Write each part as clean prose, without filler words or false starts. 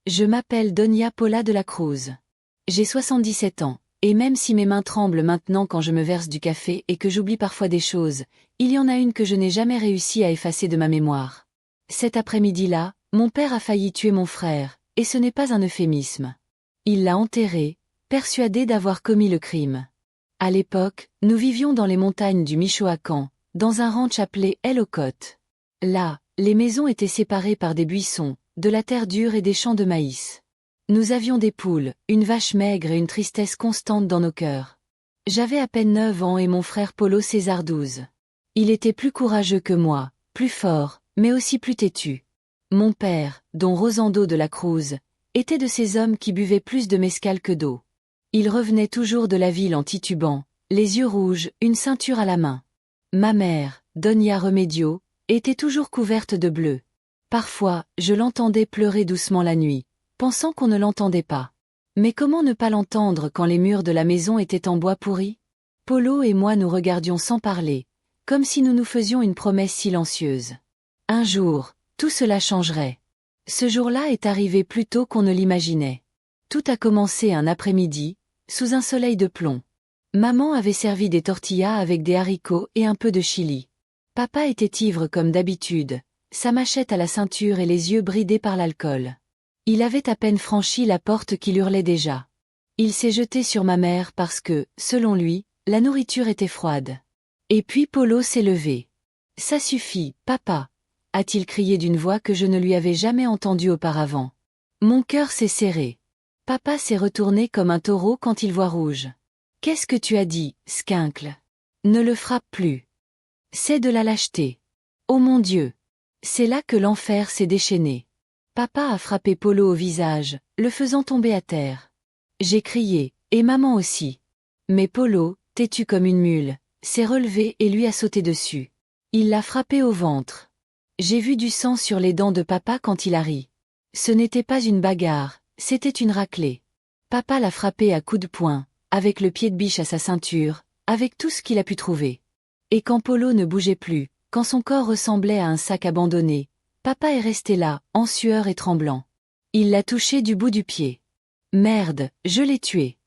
Je m'appelle Donia Paula de la Cruz. J'ai 77 ans, et même si mes mains tremblent maintenant quand je me verse du café et que j'oublie parfois des choses, il y en a une que je n'ai jamais réussi à effacer de ma mémoire. Cet après-midi-là, mon père a failli tuer mon frère, et ce n'est pas un euphémisme. Il l'a enterré, persuadé d'avoir commis le crime. À l'époque, nous vivions dans les montagnes du Michoacán, dans un ranch appelé El Ocote. Là, les maisons étaient séparées par des buissons, de la terre dure et des champs de maïs. Nous avions des poules, une vache maigre et une tristesse constante dans nos cœurs. J'avais à peine 9 ans et mon frère Polo César 12. Il était plus courageux que moi, plus fort, mais aussi plus têtu. Mon père, Don Rosando de la Cruz, était de ces hommes qui buvaient plus de mescal que d'eau. Il revenait toujours de la ville en titubant, les yeux rouges, une ceinture à la main. Ma mère, Donia Remedio, était toujours couverte de bleu. Parfois, je l'entendais pleurer doucement la nuit, pensant qu'on ne l'entendait pas. Mais comment ne pas l'entendre quand les murs de la maison étaient en bois pourri? Polo et moi nous regardions sans parler, comme si nous nous faisions une promesse silencieuse. Un jour, tout cela changerait. Ce jour-là est arrivé plus tôt qu'on ne l'imaginait. Tout a commencé un après-midi, sous un soleil de plomb. Maman avait servi des tortillas avec des haricots et un peu de chili. Papa était ivre comme d'habitude, sa machette à la ceinture et les yeux bridés par l'alcool. Il avait à peine franchi la porte qu'il hurlait déjà. Il s'est jeté sur ma mère parce que, selon lui, la nourriture était froide. Et puis Polo s'est levé. « Ça suffit, papa !» a-t-il crié d'une voix que je ne lui avais jamais entendue auparavant. Mon cœur s'est serré. Papa s'est retourné comme un taureau quand il voit rouge. « Qu'est-ce que tu as dit, squincle? Ne le frappe plus. C'est de la lâcheté. Oh mon Dieu! C'est là que l'enfer s'est déchaîné. Papa a frappé Polo au visage, le faisant tomber à terre. J'ai crié, et maman aussi. Mais Polo, têtu comme une mule, s'est relevé et lui a sauté dessus. Il l'a frappé au ventre. J'ai vu du sang sur les dents de papa quand il a ri. Ce n'était pas une bagarre, c'était une raclée. Papa l'a frappé à coups de poing, avec le pied de biche à sa ceinture, avec tout ce qu'il a pu trouver. Et quand Polo ne bougeait plus, quand son corps ressemblait à un sac abandonné, papa est resté là, en sueur et tremblant. Il l'a touché du bout du pied. Merde, je l'ai tué.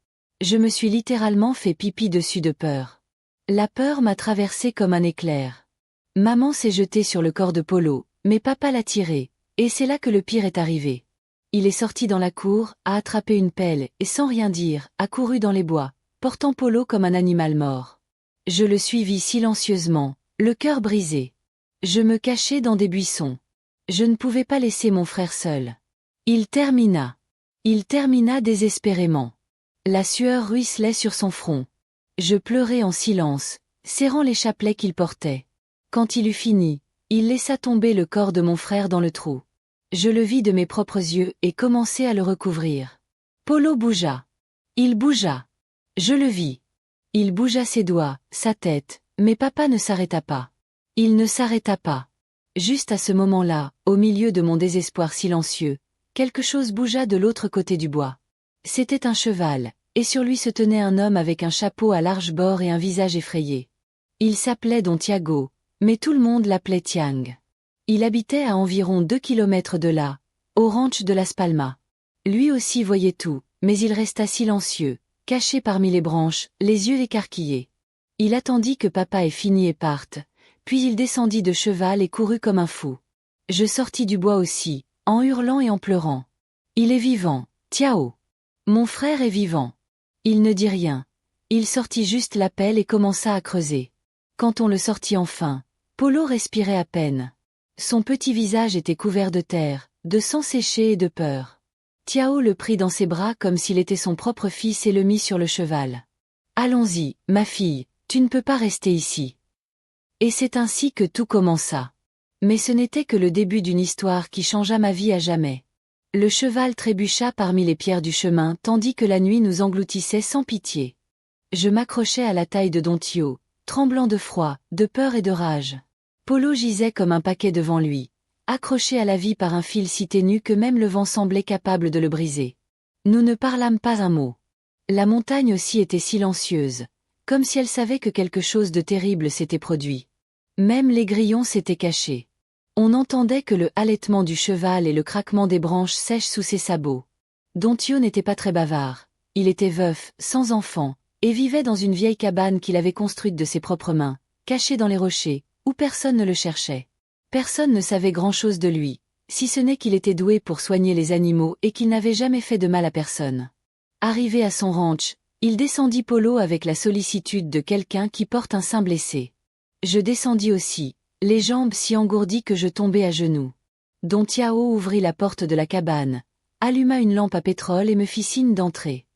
Je me suis littéralement fait pipi dessus de peur. La peur m'a traversé comme un éclair. Maman s'est jetée sur le corps de Polo, mais papa l'a tiré, et c'est là que le pire est arrivé. Il est sorti dans la cour, a attrapé une pelle, et sans rien dire, a couru dans les bois, portant Polo comme un animal mort. Je le suivis silencieusement, le cœur brisé. Je me cachai dans des buissons. Je ne pouvais pas laisser mon frère seul. Il termina. Il termina désespérément. La sueur ruisselait sur son front. Je pleurais en silence, serrant les chapelets qu'il portait. Quand il eut fini, il laissa tomber le corps de mon frère dans le trou. Je le vis de mes propres yeux et commençai à le recouvrir. Polo bougea. Il bougea. Je le vis. Il bougea ses doigts, sa tête, mais papa ne s'arrêta pas. Il ne s'arrêta pas. Juste à ce moment-là, au milieu de mon désespoir silencieux, quelque chose bougea de l'autre côté du bois. C'était un cheval, et sur lui se tenait un homme avec un chapeau à large bord et un visage effrayé. Il s'appelait Don Tiago, mais tout le monde l'appelait Tiang. Il habitait à environ 2 kilomètres de là, au ranch de Las Palmas. Lui aussi voyait tout, mais il resta silencieux, caché parmi les branches, les yeux écarquillés. Il attendit que papa ait fini et parte, puis il descendit de cheval et courut comme un fou. Je sortis du bois aussi, en hurlant et en pleurant. Il est vivant, Tiao. Mon frère est vivant. Il ne dit rien. Il sortit juste la pelle et commença à creuser. Quand on le sortit enfin, Polo respirait à peine. Son petit visage était couvert de terre, de sang séché et de peur. Tiao le prit dans ses bras comme s'il était son propre fils et le mit sur le cheval. « Allons-y, ma fille, tu ne peux pas rester ici. » Et c'est ainsi que tout commença. Mais ce n'était que le début d'une histoire qui changea ma vie à jamais. Le cheval trébucha parmi les pierres du chemin tandis que la nuit nous engloutissait sans pitié. Je m'accrochais à la taille de Don Tio, tremblant de froid, de peur et de rage. Polo gisait comme un paquet devant lui, accroché à la vie par un fil si ténu que même le vent semblait capable de le briser. Nous ne parlâmes pas un mot. La montagne aussi était silencieuse, comme si elle savait que quelque chose de terrible s'était produit. Même les grillons s'étaient cachés. On n'entendait que le halètement du cheval et le craquement des branches sèches sous ses sabots. Don Tio n'était pas très bavard. Il était veuf, sans enfant, et vivait dans une vieille cabane qu'il avait construite de ses propres mains, cachée dans les rochers, où personne ne le cherchait. Personne ne savait grand-chose de lui, si ce n'est qu'il était doué pour soigner les animaux et qu'il n'avait jamais fait de mal à personne. Arrivé à son ranch, il descendit Polo avec la sollicitude de quelqu'un qui porte un sein blessé. Je descendis aussi, les jambes si engourdies que je tombai à genoux. Don Tiao ouvrit la porte de la cabane, alluma une lampe à pétrole et me fit signe d'entrer.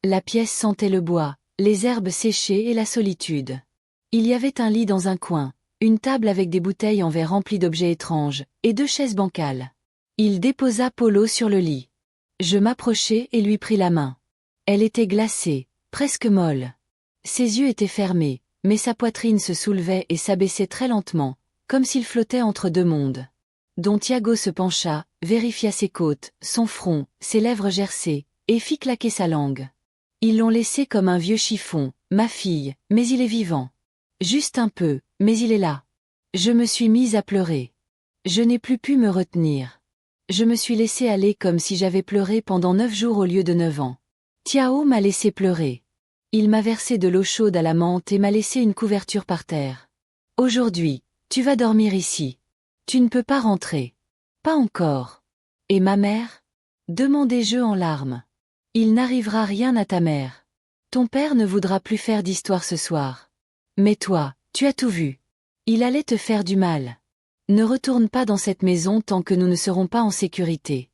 La pièce sentait le bois, les herbes séchées et la solitude. Il y avait un lit dans un coin, une table avec des bouteilles en verre remplies d'objets étranges, et 2 chaises bancales. Il déposa Polo sur le lit. Je m'approchai et lui pris la main. Elle était glacée, presque molle. Ses yeux étaient fermés, mais sa poitrine se soulevait et s'abaissait très lentement, comme s'il flottait entre 2 mondes. Don Tiago se pencha, vérifia ses côtes, son front, ses lèvres gercées, et fit claquer sa langue. Ils l'ont laissé comme un vieux chiffon, ma fille, mais il est vivant. Juste un peu, mais il est là. Je me suis mise à pleurer. Je n'ai plus pu me retenir. Je me suis laissé aller comme si j'avais pleuré pendant 9 jours au lieu de 9 ans. Tiao m'a laissé pleurer. Il m'a versé de l'eau chaude à la menthe et m'a laissé une couverture par terre. Aujourd'hui, tu vas dormir ici. Tu ne peux pas rentrer. Pas encore. Et ma mère? Demandai-je en larmes. Il n'arrivera rien à ta mère. Ton père ne voudra plus faire d'histoire ce soir. Mais toi, tu as tout vu. Il allait te faire du mal. Ne retourne pas dans cette maison tant que nous ne serons pas en sécurité.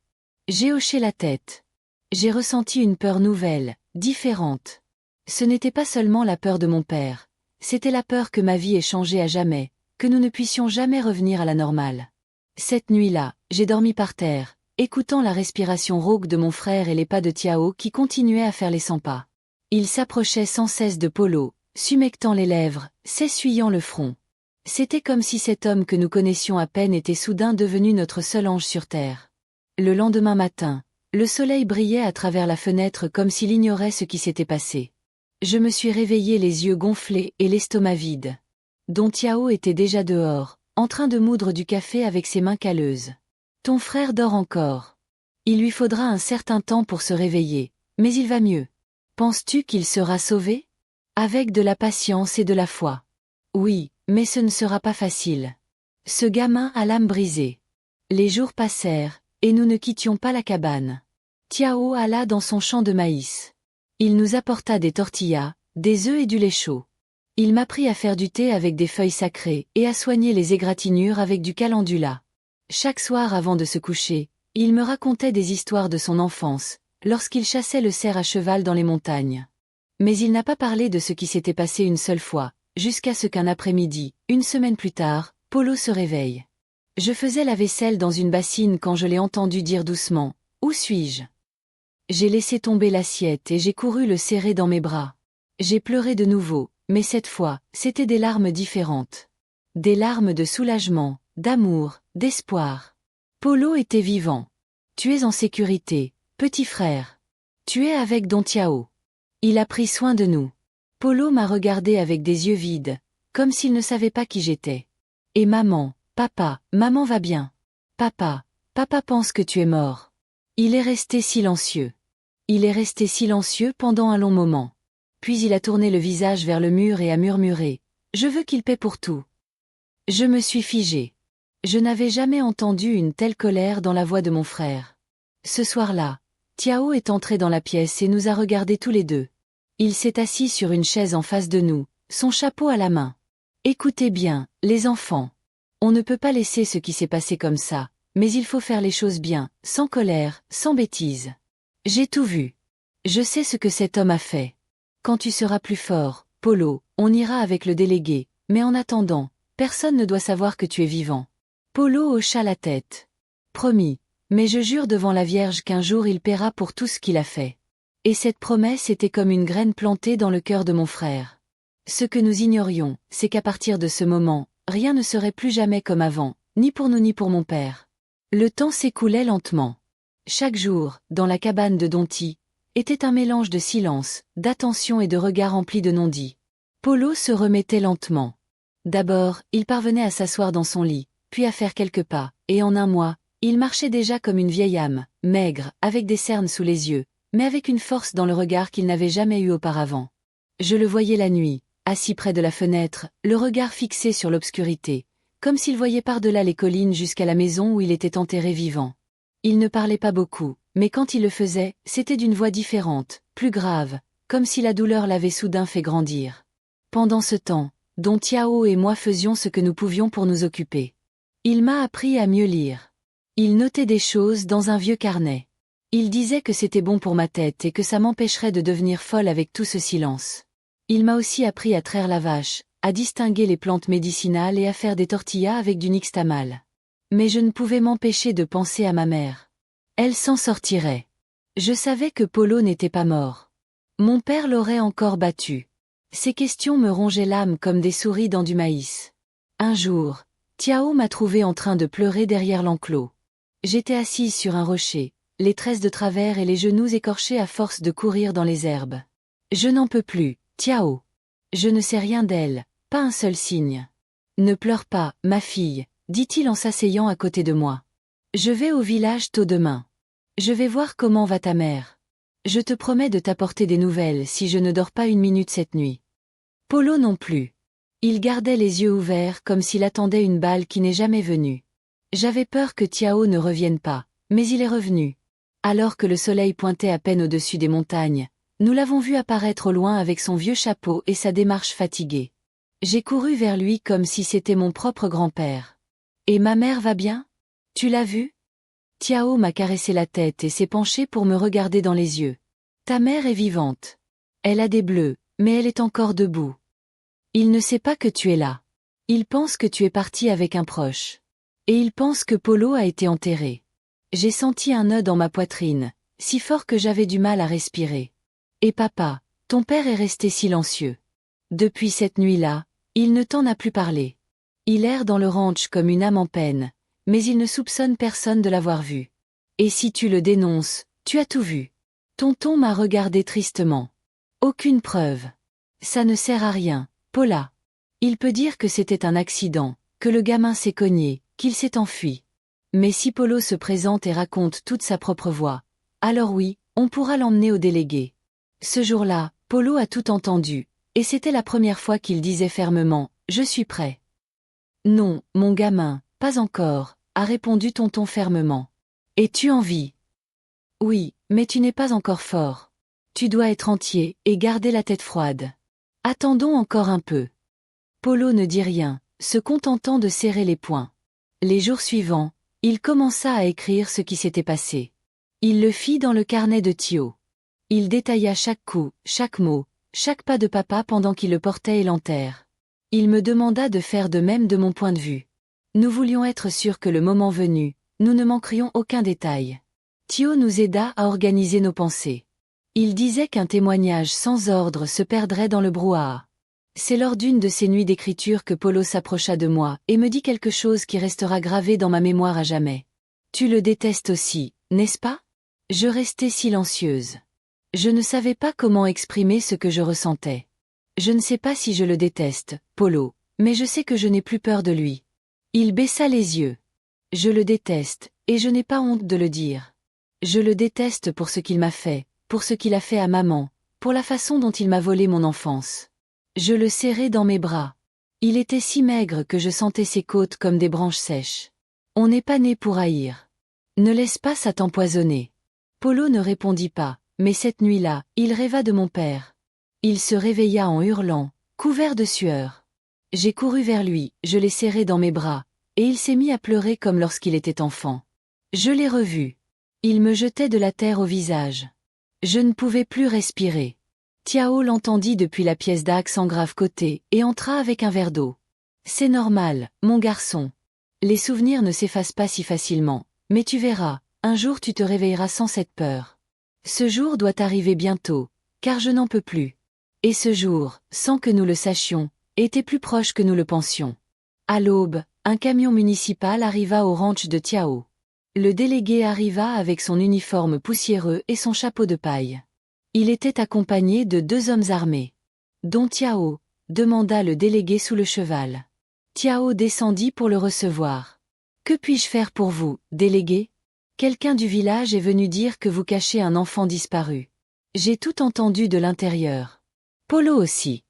J'ai hoché la tête. J'ai ressenti une peur nouvelle, différente. Ce n'était pas seulement la peur de mon père, c'était la peur que ma vie ait changé à jamais, que nous ne puissions jamais revenir à la normale. Cette nuit-là, j'ai dormi par terre, écoutant la respiration rauque de mon frère et les pas de Tiao qui continuaient à faire les 100 pas. Il s'approchait sans cesse de Polo, s'humectant les lèvres, s'essuyant le front. C'était comme si cet homme que nous connaissions à peine était soudain devenu notre seul ange sur terre. Le lendemain matin, le soleil brillait à travers la fenêtre comme s'il ignorait ce qui s'était passé. Je me suis réveillé les yeux gonflés et l'estomac vide. Don Tiao était déjà dehors, en train de moudre du café avec ses mains calleuses. Ton frère dort encore. Il lui faudra un certain temps pour se réveiller, mais il va mieux. Penses-tu qu'il sera sauvé? Avec de la patience et de la foi. Oui, mais ce ne sera pas facile. Ce gamin a l'âme brisée. Les jours passèrent, et nous ne quittions pas la cabane. Tiao alla dans son champ de maïs. Il nous apporta des tortillas, des œufs et du lait chaud. Il m'apprit à faire du thé avec des feuilles sacrées et à soigner les égratignures avec du calendula. Chaque soir avant de se coucher, il me racontait des histoires de son enfance, lorsqu'il chassait le cerf à cheval dans les montagnes. Mais il n'a pas parlé de ce qui s'était passé une seule fois, jusqu'à ce qu'un après-midi, une semaine plus tard, Polo se réveille. Je faisais la vaisselle dans une bassine quand je l'ai entendu dire doucement « Où suis-je » J'ai laissé tomber l'assiette et j'ai couru le serrer dans mes bras. J'ai pleuré de nouveau, mais cette fois, c'était des larmes différentes. Des larmes de soulagement, d'amour, d'espoir. Polo était vivant. Tu es en sécurité, petit frère. Tu es avec Don Tiao. Il a pris soin de nous. Polo m'a regardé avec des yeux vides, comme s'il ne savait pas qui j'étais. Et maman, papa, maman va bien. Papa pense que tu es mort. Il est resté silencieux. Il est resté silencieux pendant un long moment. Puis il a tourné le visage vers le mur et a murmuré « Je veux qu'il paie pour tout ». Je me suis figé. Je n'avais jamais entendu une telle colère dans la voix de mon frère. Ce soir-là, Tiao est entré dans la pièce et nous a regardés tous les deux. Il s'est assis sur une chaise en face de nous, son chapeau à la main. Écoutez bien, les enfants. On ne peut pas laisser ce qui s'est passé comme ça, mais il faut faire les choses bien, sans colère, sans bêtise. J'ai tout vu. Je sais ce que cet homme a fait. Quand tu seras plus fort, Polo, on ira avec le délégué, mais en attendant, personne ne doit savoir que tu es vivant. Polo hocha la tête. Promis, mais je jure devant la Vierge qu'un jour il paiera pour tout ce qu'il a fait. Et cette promesse était comme une graine plantée dans le cœur de mon frère. Ce que nous ignorions, c'est qu'à partir de ce moment, rien ne serait plus jamais comme avant, ni pour nous ni pour mon père. Le temps s'écoulait lentement. Chaque jour, dans la cabane de Donti, était un mélange de silence, d'attention et de regards emplis de non-dits. Polo se remettait lentement. D'abord, il parvenait à s'asseoir dans son lit, puis à faire quelques pas, et en un mois, il marchait déjà comme une vieille âme, maigre, avec des cernes sous les yeux, mais avec une force dans le regard qu'il n'avait jamais eue auparavant. Je le voyais la nuit, assis près de la fenêtre, le regard fixé sur l'obscurité, comme s'il voyait par-delà les collines jusqu'à la maison où il était enterré vivant. Il ne parlait pas beaucoup, mais quand il le faisait, c'était d'une voix différente, plus grave, comme si la douleur l'avait soudain fait grandir. Pendant ce temps, dont Tiao et moi faisions ce que nous pouvions pour nous occuper. Il m'a appris à mieux lire. Il notait des choses dans un vieux carnet. Il disait que c'était bon pour ma tête et que ça m'empêcherait de devenir folle avec tout ce silence. Il m'a aussi appris à traire la vache, à distinguer les plantes médicinales et à faire des tortillas avec du nixtamal. Mais je ne pouvais m'empêcher de penser à ma mère. Elle s'en sortirait. Je savais que Polo n'était pas mort. Mon père l'aurait encore battu. Ces questions me rongeaient l'âme comme des souris dans du maïs. Un jour, Tiao m'a trouvé en train de pleurer derrière l'enclos. J'étais assise sur un rocher, les tresses de travers et les genoux écorchés à force de courir dans les herbes. Je n'en peux plus, Tiao. Je ne sais rien d'elle, pas un seul signe. Ne pleure pas, ma fille, dit-il en s'asseyant à côté de moi. Je vais au village tôt demain. Je vais voir comment va ta mère. Je te promets de t'apporter des nouvelles si je ne dors pas une minute cette nuit. Polo non plus. Il gardait les yeux ouverts comme s'il attendait une balle qui n'est jamais venue. J'avais peur que Tiao ne revienne pas, mais il est revenu. Alors que le soleil pointait à peine au-dessus des montagnes, nous l'avons vu apparaître au loin avec son vieux chapeau et sa démarche fatiguée. J'ai couru vers lui comme si c'était mon propre grand-père. Et ma mère va bien? Tu l'as vue? Tiao m'a caressé la tête et s'est penché pour me regarder dans les yeux. Ta mère est vivante. Elle a des bleus, mais elle est encore debout. Il ne sait pas que tu es là. Il pense que tu es parti avec un proche. Et il pense que Polo a été enterré. J'ai senti un nœud dans ma poitrine, si fort que j'avais du mal à respirer. Et papa, ton père est resté silencieux. Depuis cette nuit-là, il ne t'en a plus parlé. Il erre dans le ranch comme une âme en peine, mais il ne soupçonne personne de l'avoir vu. Et si tu le dénonces, tu as tout vu. Tonton m'a regardé tristement. Aucune preuve. Ça ne sert à rien, Paula. Il peut dire que c'était un accident, que le gamin s'est cogné, qu'il s'est enfui. Mais si Polo se présente et raconte toute sa propre voix, alors oui, on pourra l'emmener au délégué. Ce jour-là, Polo a tout entendu, et c'était la première fois qu'il disait fermement « Je suis prêt ». « Non, mon gamin, pas encore », a répondu tonton fermement. « Es-tu en vie ?»« Oui, mais tu n'es pas encore fort. Tu dois être entier et garder la tête froide. Attendons encore un peu. » Polo ne dit rien, se contentant de serrer les poings. Les jours suivants, il commença à écrire ce qui s'était passé. Il le fit dans le carnet de Tio. Il détailla chaque coup, chaque mot, chaque pas de papa pendant qu'il le portait et l'enterre. Il me demanda de faire de même de mon point de vue. Nous voulions être sûrs que le moment venu, nous ne manquerions aucun détail. Tio nous aida à organiser nos pensées. Il disait qu'un témoignage sans ordre se perdrait dans le brouhaha. C'est lors d'une de ces nuits d'écriture que Polo s'approcha de moi et me dit quelque chose qui restera gravé dans ma mémoire à jamais. Tu le détestes aussi, n'est-ce pas? Je restai silencieuse. Je ne savais pas comment exprimer ce que je ressentais. Je ne sais pas si je le déteste, Polo, mais je sais que je n'ai plus peur de lui. Il baissa les yeux. Je le déteste, et je n'ai pas honte de le dire. Je le déteste pour ce qu'il m'a fait, pour ce qu'il a fait à maman, pour la façon dont il m'a volé mon enfance. Je le serrai dans mes bras. Il était si maigre que je sentais ses côtes comme des branches sèches. On n'est pas né pour haïr. Ne laisse pas ça t'empoisonner. Polo ne répondit pas, mais cette nuit-là, il rêva de mon père. Il se réveilla en hurlant, couvert de sueur. J'ai couru vers lui, je l'ai serré dans mes bras, et il s'est mis à pleurer comme lorsqu'il était enfant. Je l'ai revu. Il me jetait de la terre au visage. Je ne pouvais plus respirer. Tiao l'entendit depuis la pièce d'Axe en grave côté et entra avec un verre d'eau. C'est normal, mon garçon. Les souvenirs ne s'effacent pas si facilement, mais tu verras, un jour tu te réveilleras sans cette peur. Ce jour doit arriver bientôt, car je n'en peux plus. Et ce jour, sans que nous le sachions, était plus proche que nous le pensions. À l'aube, un camion municipal arriva au ranch de Tiao. Le délégué arriva avec son uniforme poussiéreux et son chapeau de paille. Il était accompagné de 2 hommes armés. Dont Tiao, demanda le délégué sous le cheval. Tiao descendit pour le recevoir. Que puis-je faire pour vous, délégué? Quelqu'un du village est venu dire que vous cachez un enfant disparu. J'ai tout entendu de l'intérieur. Polo aussi.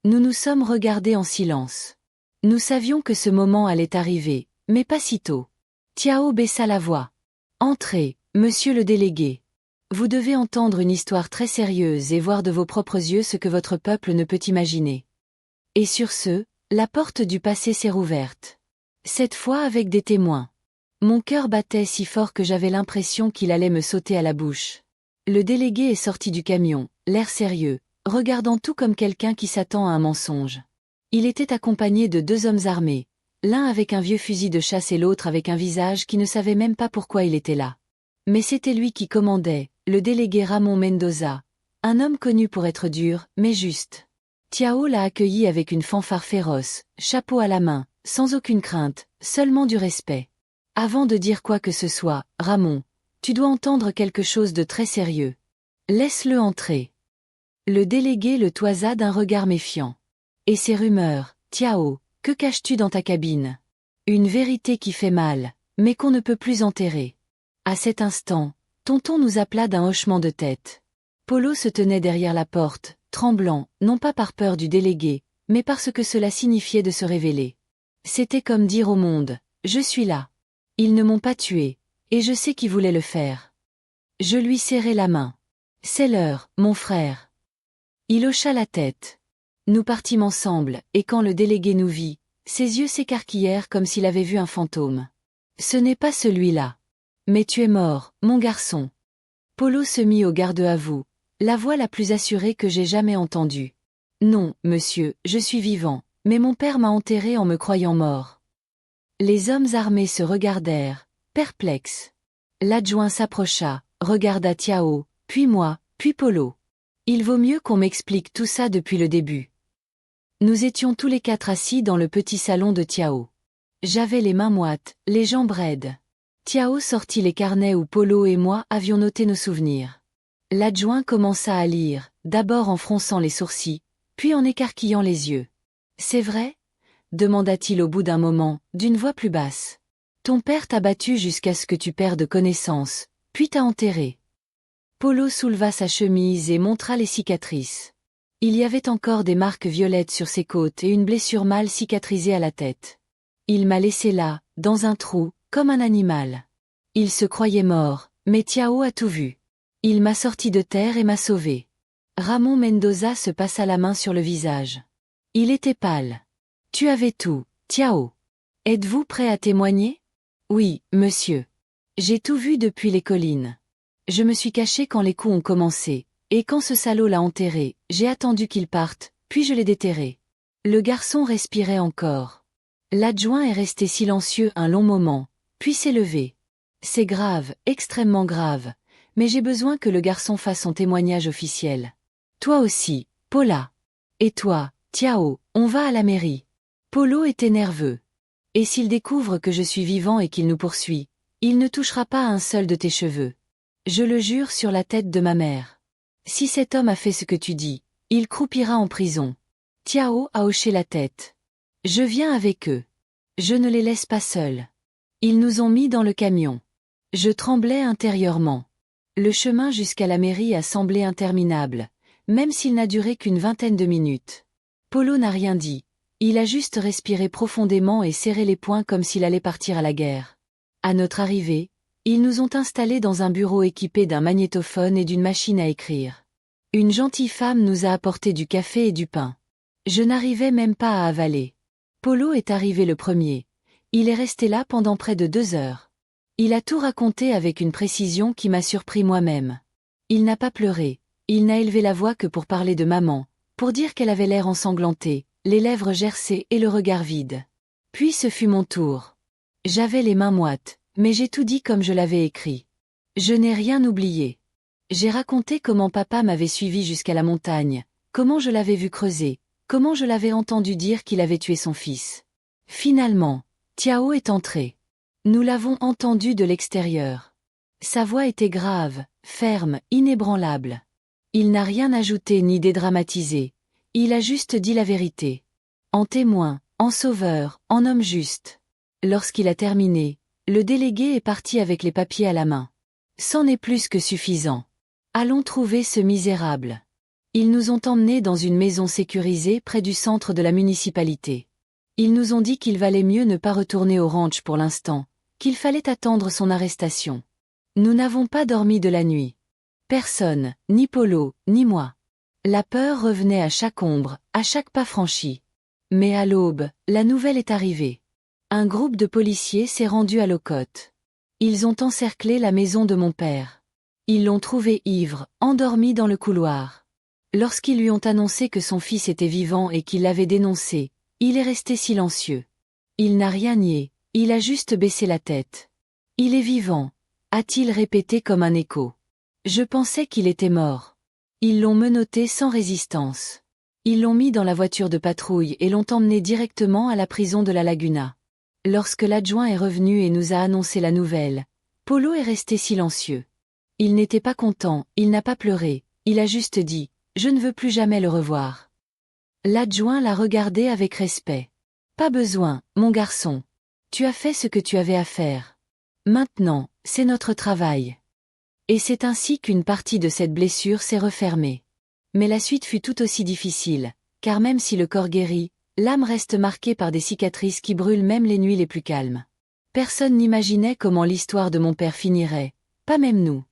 Nous nous sommes regardés en silence. Nous savions que ce moment allait arriver, mais pas si tôt. Tiao baissa la voix. Entrez, monsieur le délégué. Vous devez entendre une histoire très sérieuse et voir de vos propres yeux ce que votre peuple ne peut imaginer. Et sur ce, la porte du passé s'est rouverte. Cette fois avec des témoins. Mon cœur battait si fort que j'avais l'impression qu'il allait me sauter à la bouche. Le délégué est sorti du camion, l'air sérieux, regardant tout comme quelqu'un qui s'attend à un mensonge. Il était accompagné de 2 hommes armés, l'un avec un vieux fusil de chasse et l'autre avec un visage qui ne savait même pas pourquoi il était là. Mais c'était lui qui commandait, le délégué Ramon Mendoza, un homme connu pour être dur, mais juste. Tiao l'a accueilli avec une fanfare féroce, chapeau à la main, sans aucune crainte, seulement du respect. Avant de dire quoi que ce soit, Ramon, tu dois entendre quelque chose de très sérieux. Laisse-le entrer. Le délégué le toisa d'un regard méfiant. Et ces rumeurs, Tiao, que caches-tu dans ta cabine? Une vérité qui fait mal, mais qu'on ne peut plus enterrer. À cet instant, tonton nous appela d'un hochement de tête. Polo se tenait derrière la porte, tremblant, non pas par peur du délégué, mais parce que cela signifiait de se révéler. C'était comme dire au monde, je suis là. Ils ne m'ont pas tué, et je sais qui voulait le faire. Je lui serrai la main. C'est l'heure, mon frère. Il hocha la tête. Nous partîmes ensemble, et quand le délégué nous vit, ses yeux s'écarquillèrent comme s'il avait vu un fantôme. Ce n'est pas celui-là. Mais tu es mort, mon garçon. Polo se mit au garde-à-vous, la voix la plus assurée que j'ai jamais entendue. Non, monsieur, je suis vivant, mais mon père m'a enterré en me croyant mort. Les hommes armés se regardèrent, perplexes. L'adjoint s'approcha, regarda Tiao, puis moi, puis Polo. Il vaut mieux qu'on m'explique tout ça depuis le début. Nous étions tous les 4 assis dans le petit salon de Tiao. J'avais les mains moites, les jambes raides. Tiao sortit les carnets où Polo et moi avions noté nos souvenirs. L'adjoint commença à lire, d'abord en fronçant les sourcils, puis en écarquillant les yeux. C'est vrai? Demanda-t-il au bout d'un moment, d'une voix plus basse. Ton père t'a battu jusqu'à ce que tu perdes connaissance, puis t'a enterré. Polo souleva sa chemise et montra les cicatrices. Il y avait encore des marques violettes sur ses côtes et une blessure mal cicatrisée à la tête. Il m'a laissé là, dans un trou, comme un animal. Il se croyait mort, mais Tiao a tout vu. Il m'a sorti de terre et m'a sauvé. Ramon Mendoza se passa la main sur le visage. Il était pâle. Tu avais tout, Tiao. Êtes-vous prêt à témoigner? Oui, monsieur. J'ai tout vu depuis les collines. Je me suis caché quand les coups ont commencé, et quand ce salaud l'a enterré, j'ai attendu qu'il parte, puis je l'ai déterré. Le garçon respirait encore. L'adjoint est resté silencieux un long moment, puis s'est levé. C'est grave, extrêmement grave, mais j'ai besoin que le garçon fasse son témoignage officiel. Toi aussi, Paula. Et toi, Tiao, on va à la mairie. Polo était nerveux. Et s'il découvre que je suis vivant et qu'il nous poursuit, il ne touchera pas à un seul de tes cheveux. Je le jure sur la tête de ma mère. Si cet homme a fait ce que tu dis, il croupira en prison. Tiao a hoché la tête. Je viens avec eux. Je ne les laisse pas seuls. Ils nous ont mis dans le camion. Je tremblais intérieurement. Le chemin jusqu'à la mairie a semblé interminable, même s'il n'a duré qu'une vingtaine de minutes. Polo n'a rien dit. Il a juste respiré profondément et serré les poings comme s'il allait partir à la guerre. À notre arrivée, ils nous ont installés dans un bureau équipé d'un magnétophone et d'une machine à écrire. Une gentille femme nous a apporté du café et du pain. Je n'arrivais même pas à avaler. Polo est arrivé le premier. Il est resté là pendant près de 2 heures. Il a tout raconté avec une précision qui m'a surpris moi-même. Il n'a pas pleuré, il n'a élevé la voix que pour parler de maman, pour dire qu'elle avait l'air ensanglantée, les lèvres gercées et le regard vide. Puis ce fut mon tour. J'avais les mains moites, mais j'ai tout dit comme je l'avais écrit. Je n'ai rien oublié. J'ai raconté comment papa m'avait suivi jusqu'à la montagne, comment je l'avais vu creuser, comment je l'avais entendu dire qu'il avait tué son fils. Finalement, Tiao est entré. Nous l'avons entendu de l'extérieur. Sa voix était grave, ferme, inébranlable. Il n'a rien ajouté ni dédramatisé. Il a juste dit la vérité. En témoin, en sauveur, en homme juste. Lorsqu'il a terminé, le délégué est parti avec les papiers à la main. C'en est plus que suffisant. Allons trouver ce misérable. Ils nous ont emmenés dans une maison sécurisée près du centre de la municipalité. Ils nous ont dit qu'il valait mieux ne pas retourner au ranch pour l'instant, qu'il fallait attendre son arrestation. Nous n'avons pas dormi de la nuit. Personne, ni Polo, ni moi. La peur revenait à chaque ombre, à chaque pas franchi. Mais à l'aube, la nouvelle est arrivée. Un groupe de policiers s'est rendu à Locotte. Ils ont encerclé la maison de mon père. Ils l'ont trouvé ivre, endormi dans le couloir. Lorsqu'ils lui ont annoncé que son fils était vivant et qu'il l'avait dénoncé, il est resté silencieux. Il n'a rien nié, il a juste baissé la tête. Il est vivant, a-t-il répété comme un écho. Je pensais qu'il était mort. Ils l'ont menotté sans résistance. Ils l'ont mis dans la voiture de patrouille et l'ont emmené directement à la prison de la Laguna. Lorsque l'adjoint est revenu et nous a annoncé la nouvelle, Polo est resté silencieux. Il n'était pas content, il n'a pas pleuré, il a juste dit « Je ne veux plus jamais le revoir ». L'adjoint l'a regardé avec respect. « Pas besoin, mon garçon. Tu as fait ce que tu avais à faire. Maintenant, c'est notre travail. » Et c'est ainsi qu'une partie de cette blessure s'est refermée. Mais la suite fut tout aussi difficile, car même si le corps guérit, l'âme reste marquée par des cicatrices qui brûlent même les nuits les plus calmes. Personne n'imaginait comment l'histoire de mon père finirait, pas même nous.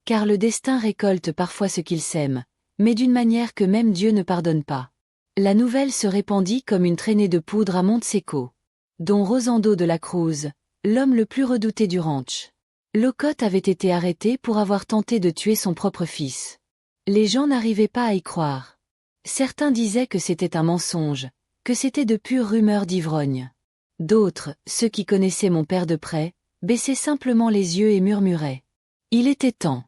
Car le destin récolte parfois ce qu'il sème, mais d'une manière que même Dieu ne pardonne pas. La nouvelle se répandit comme une traînée de poudre à Monteseco, dont Rosendo de la Cruz, l'homme le plus redouté du ranch. Locotte avait été arrêté pour avoir tenté de tuer son propre fils. Les gens n'arrivaient pas à y croire. Certains disaient que c'était un mensonge, que c'était de pures rumeurs d'ivrogne. D'autres, ceux qui connaissaient mon père de près, baissaient simplement les yeux et murmuraient. Il était temps.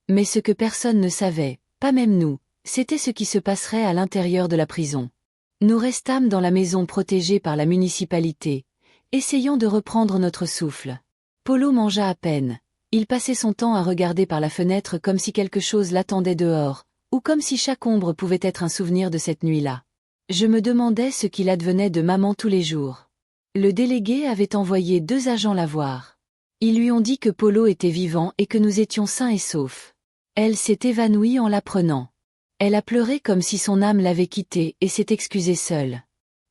Mais ce que personne ne savait, pas même nous, c'était ce qui se passerait à l'intérieur de la prison. Nous restâmes dans la maison protégée par la municipalité, essayant de reprendre notre souffle. Polo mangea à peine. Il passait son temps à regarder par la fenêtre comme si quelque chose l'attendait dehors, ou comme si chaque ombre pouvait être un souvenir de cette nuit-là. Je me demandais ce qu'il advenait de maman tous les jours. Le délégué avait envoyé 2 agents la voir. Ils lui ont dit que Polo était vivant et que nous étions sains et saufs. Elle s'est évanouie en l'apprenant. Elle a pleuré comme si son âme l'avait quittée et s'est excusée seule.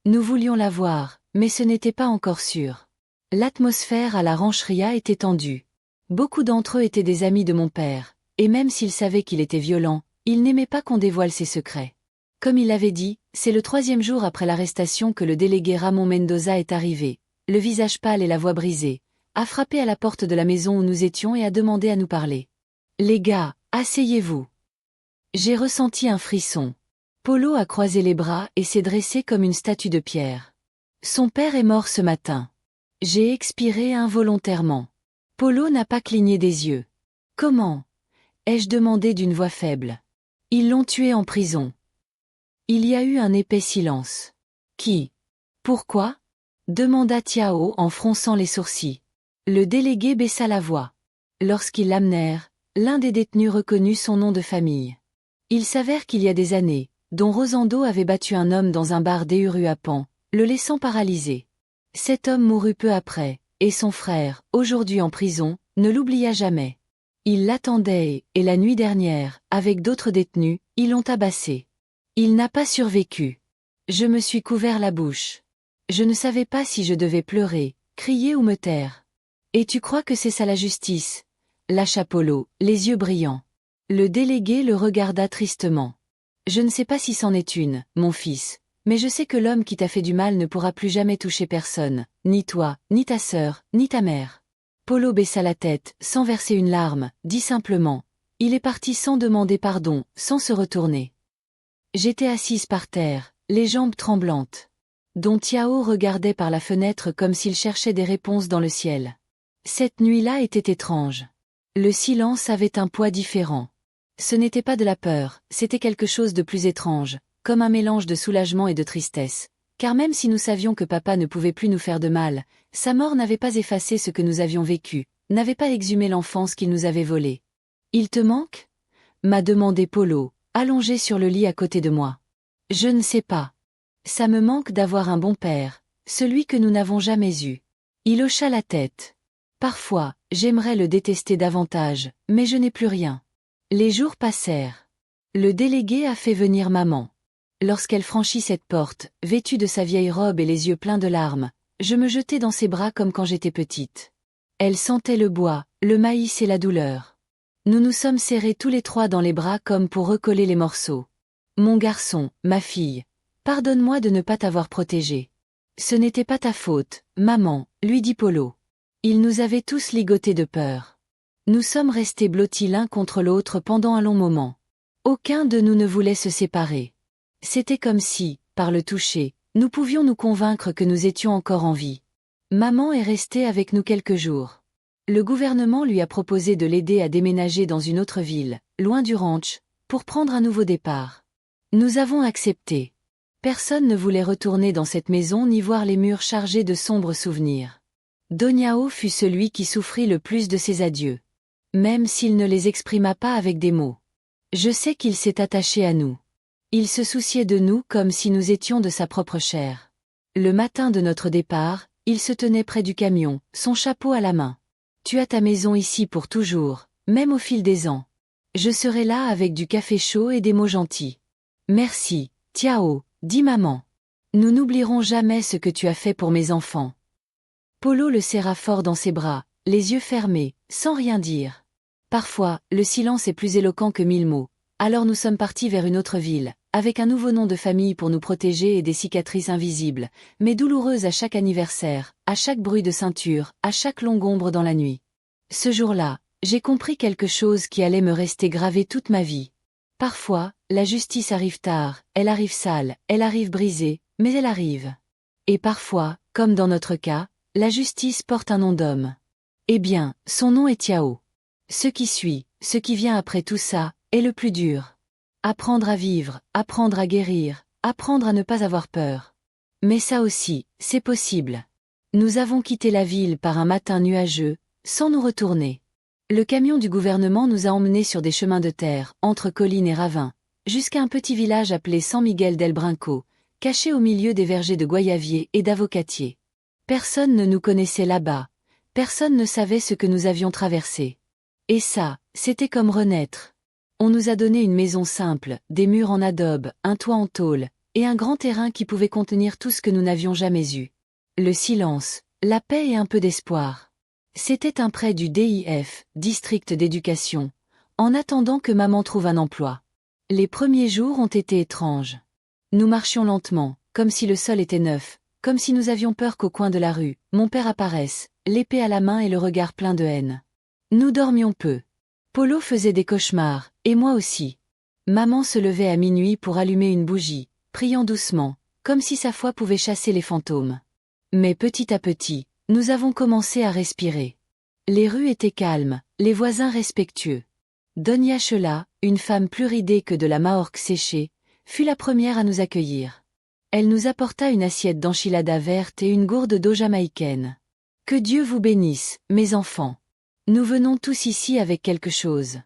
Nous voulions la voir, mais ce n'était pas encore sûr. L'atmosphère à la rancheria était tendue. Beaucoup d'entre eux étaient des amis de mon père, et même s'ils savaient qu'il était violent, ils n'aimaient pas qu'on dévoile ses secrets. Comme il l'avait dit, c'est le 3e jour après l'arrestation que le délégué Ramon Mendoza est arrivé, le visage pâle et la voix brisée, a frappé à la porte de la maison où nous étions et a demandé à nous parler. « Les gars, asseyez-vous. » J'ai ressenti un frisson. Polo a croisé les bras et s'est dressé comme une statue de pierre. Son père est mort ce matin. J'ai expiré involontairement. Polo n'a pas cligné des yeux. « Comment ?» ai-je demandé d'une voix faible. « Ils l'ont tué en prison. » Il y a eu un épais silence. « Qui ? Pourquoi ?» demanda Tiao en fronçant les sourcils. Le délégué baissa la voix. Lorsqu'ils l'amenèrent, l'un des détenus reconnut son nom de famille. Il s'avère qu'il y a des années, dont Rosendo avait battu un homme dans un bar d'Uruapan, le laissant paralysé. Cet homme mourut peu après, et son frère, aujourd'hui en prison, ne l'oublia jamais. Il l'attendait et la nuit dernière, avec d'autres détenus, ils l'ont tabassé. Il n'a pas survécu. Je me suis couvert la bouche. Je ne savais pas si je devais pleurer, crier ou me taire. Et tu crois que c'est ça la justice ? Lâcha Polo, les yeux brillants. Le délégué le regarda tristement. Je ne sais pas si c'en est une, mon fils, mais je sais que l'homme qui t'a fait du mal ne pourra plus jamais toucher personne, ni toi, ni ta sœur, ni ta mère. Polo baissa la tête, sans verser une larme, dit simplement. Il est parti sans demander pardon, sans se retourner. J'étais assise par terre, les jambes tremblantes. Don Tiao regardait par la fenêtre comme s'il cherchait des réponses dans le ciel. Cette nuit-là était étrange. Le silence avait un poids différent. Ce n'était pas de la peur, c'était quelque chose de plus étrange, comme un mélange de soulagement et de tristesse. Car même si nous savions que papa ne pouvait plus nous faire de mal, sa mort n'avait pas effacé ce que nous avions vécu, n'avait pas exhumé l'enfance qu'il nous avait volée. « Il te manque ?» m'a demandé Polo, allongé sur le lit à côté de moi. « Je ne sais pas. Ça me manque d'avoir un bon père, celui que nous n'avons jamais eu. Il hocha la tête. Parfois, j'aimerais le détester davantage, mais je n'ai plus rien. Les jours passèrent. Le délégué a fait venir maman. Lorsqu'elle franchit cette porte, vêtue de sa vieille robe et les yeux pleins de larmes, je me jetai dans ses bras comme quand j'étais petite. Elle sentait le bois, le maïs et la douleur. Nous nous sommes serrés tous les trois dans les bras comme pour recoller les morceaux. Mon garçon, ma fille, pardonne-moi de ne pas t'avoir protégé. Ce n'était pas ta faute, maman, lui dit Polo. Il nous avait tous ligotés de peur. Nous sommes restés blottis l'un contre l'autre pendant un long moment. Aucun de nous ne voulait se séparer. C'était comme si, par le toucher, nous pouvions nous convaincre que nous étions encore en vie. Maman est restée avec nous quelques jours. Le gouvernement lui a proposé de l'aider à déménager dans une autre ville, loin du ranch, pour prendre un nouveau départ. Nous avons accepté. Personne ne voulait retourner dans cette maison ni voir les murs chargés de sombres souvenirs. Doniao fut celui qui souffrit le plus de ses adieux. Même s'il ne les exprima pas avec des mots. Je sais qu'il s'est attaché à nous. Il se souciait de nous comme si nous étions de sa propre chair. Le matin de notre départ, il se tenait près du camion, son chapeau à la main. Tu as ta maison ici pour toujours, même au fil des ans. Je serai là avec du café chaud et des mots gentils. Merci, Tiao, dit maman. Nous n'oublierons jamais ce que tu as fait pour mes enfants. Polo le serra fort dans ses bras, les yeux fermés, sans rien dire. Parfois, le silence est plus éloquent que 1000 mots. Alors nous sommes partis vers une autre ville, avec un nouveau nom de famille pour nous protéger et des cicatrices invisibles, mais douloureuses à chaque anniversaire, à chaque bruit de ceinture, à chaque longue ombre dans la nuit. Ce jour-là, j'ai compris quelque chose qui allait me rester gravé toute ma vie. Parfois, la justice arrive tard, elle arrive sale, elle arrive brisée, mais elle arrive. Et parfois, comme dans notre cas, la justice porte un nom d'homme. Eh bien, son nom est Tiao. Ce qui suit, ce qui vient après tout ça, est le plus dur. Apprendre à vivre, apprendre à guérir, apprendre à ne pas avoir peur. Mais ça aussi, c'est possible. Nous avons quitté la ville par un matin nuageux, sans nous retourner. Le camion du gouvernement nous a emmenés sur des chemins de terre, entre collines et ravins, jusqu'à un petit village appelé San Miguel del Brinco, caché au milieu des vergers de goyaviers et d'avocatiers. Personne ne nous connaissait là-bas, personne ne savait ce que nous avions traversé. Et ça, c'était comme renaître. On nous a donné une maison simple, des murs en adobe, un toit en tôle, et un grand terrain qui pouvait contenir tout ce que nous n'avions jamais eu. Le silence, la paix et un peu d'espoir. C'était un prêt du DIF, District d'éducation, en attendant que maman trouve un emploi. Les premiers jours ont été étranges. Nous marchions lentement, comme si le sol était neuf, comme si nous avions peur qu'au coin de la rue, mon père apparaisse, l'épée à la main et le regard plein de haine. Nous dormions peu. Polo faisait des cauchemars, et moi aussi. Maman se levait à minuit pour allumer une bougie, priant doucement, comme si sa foi pouvait chasser les fantômes. Mais petit à petit, nous avons commencé à respirer. Les rues étaient calmes, les voisins respectueux. Donia Chela, une femme plus ridée que de la mahorque séchée, fut la première à nous accueillir. Elle nous apporta une assiette d'enchilada verte et une gourde d'eau jamaïcaine. Que Dieu vous bénisse, mes enfants. Nous venons tous ici avec quelque chose.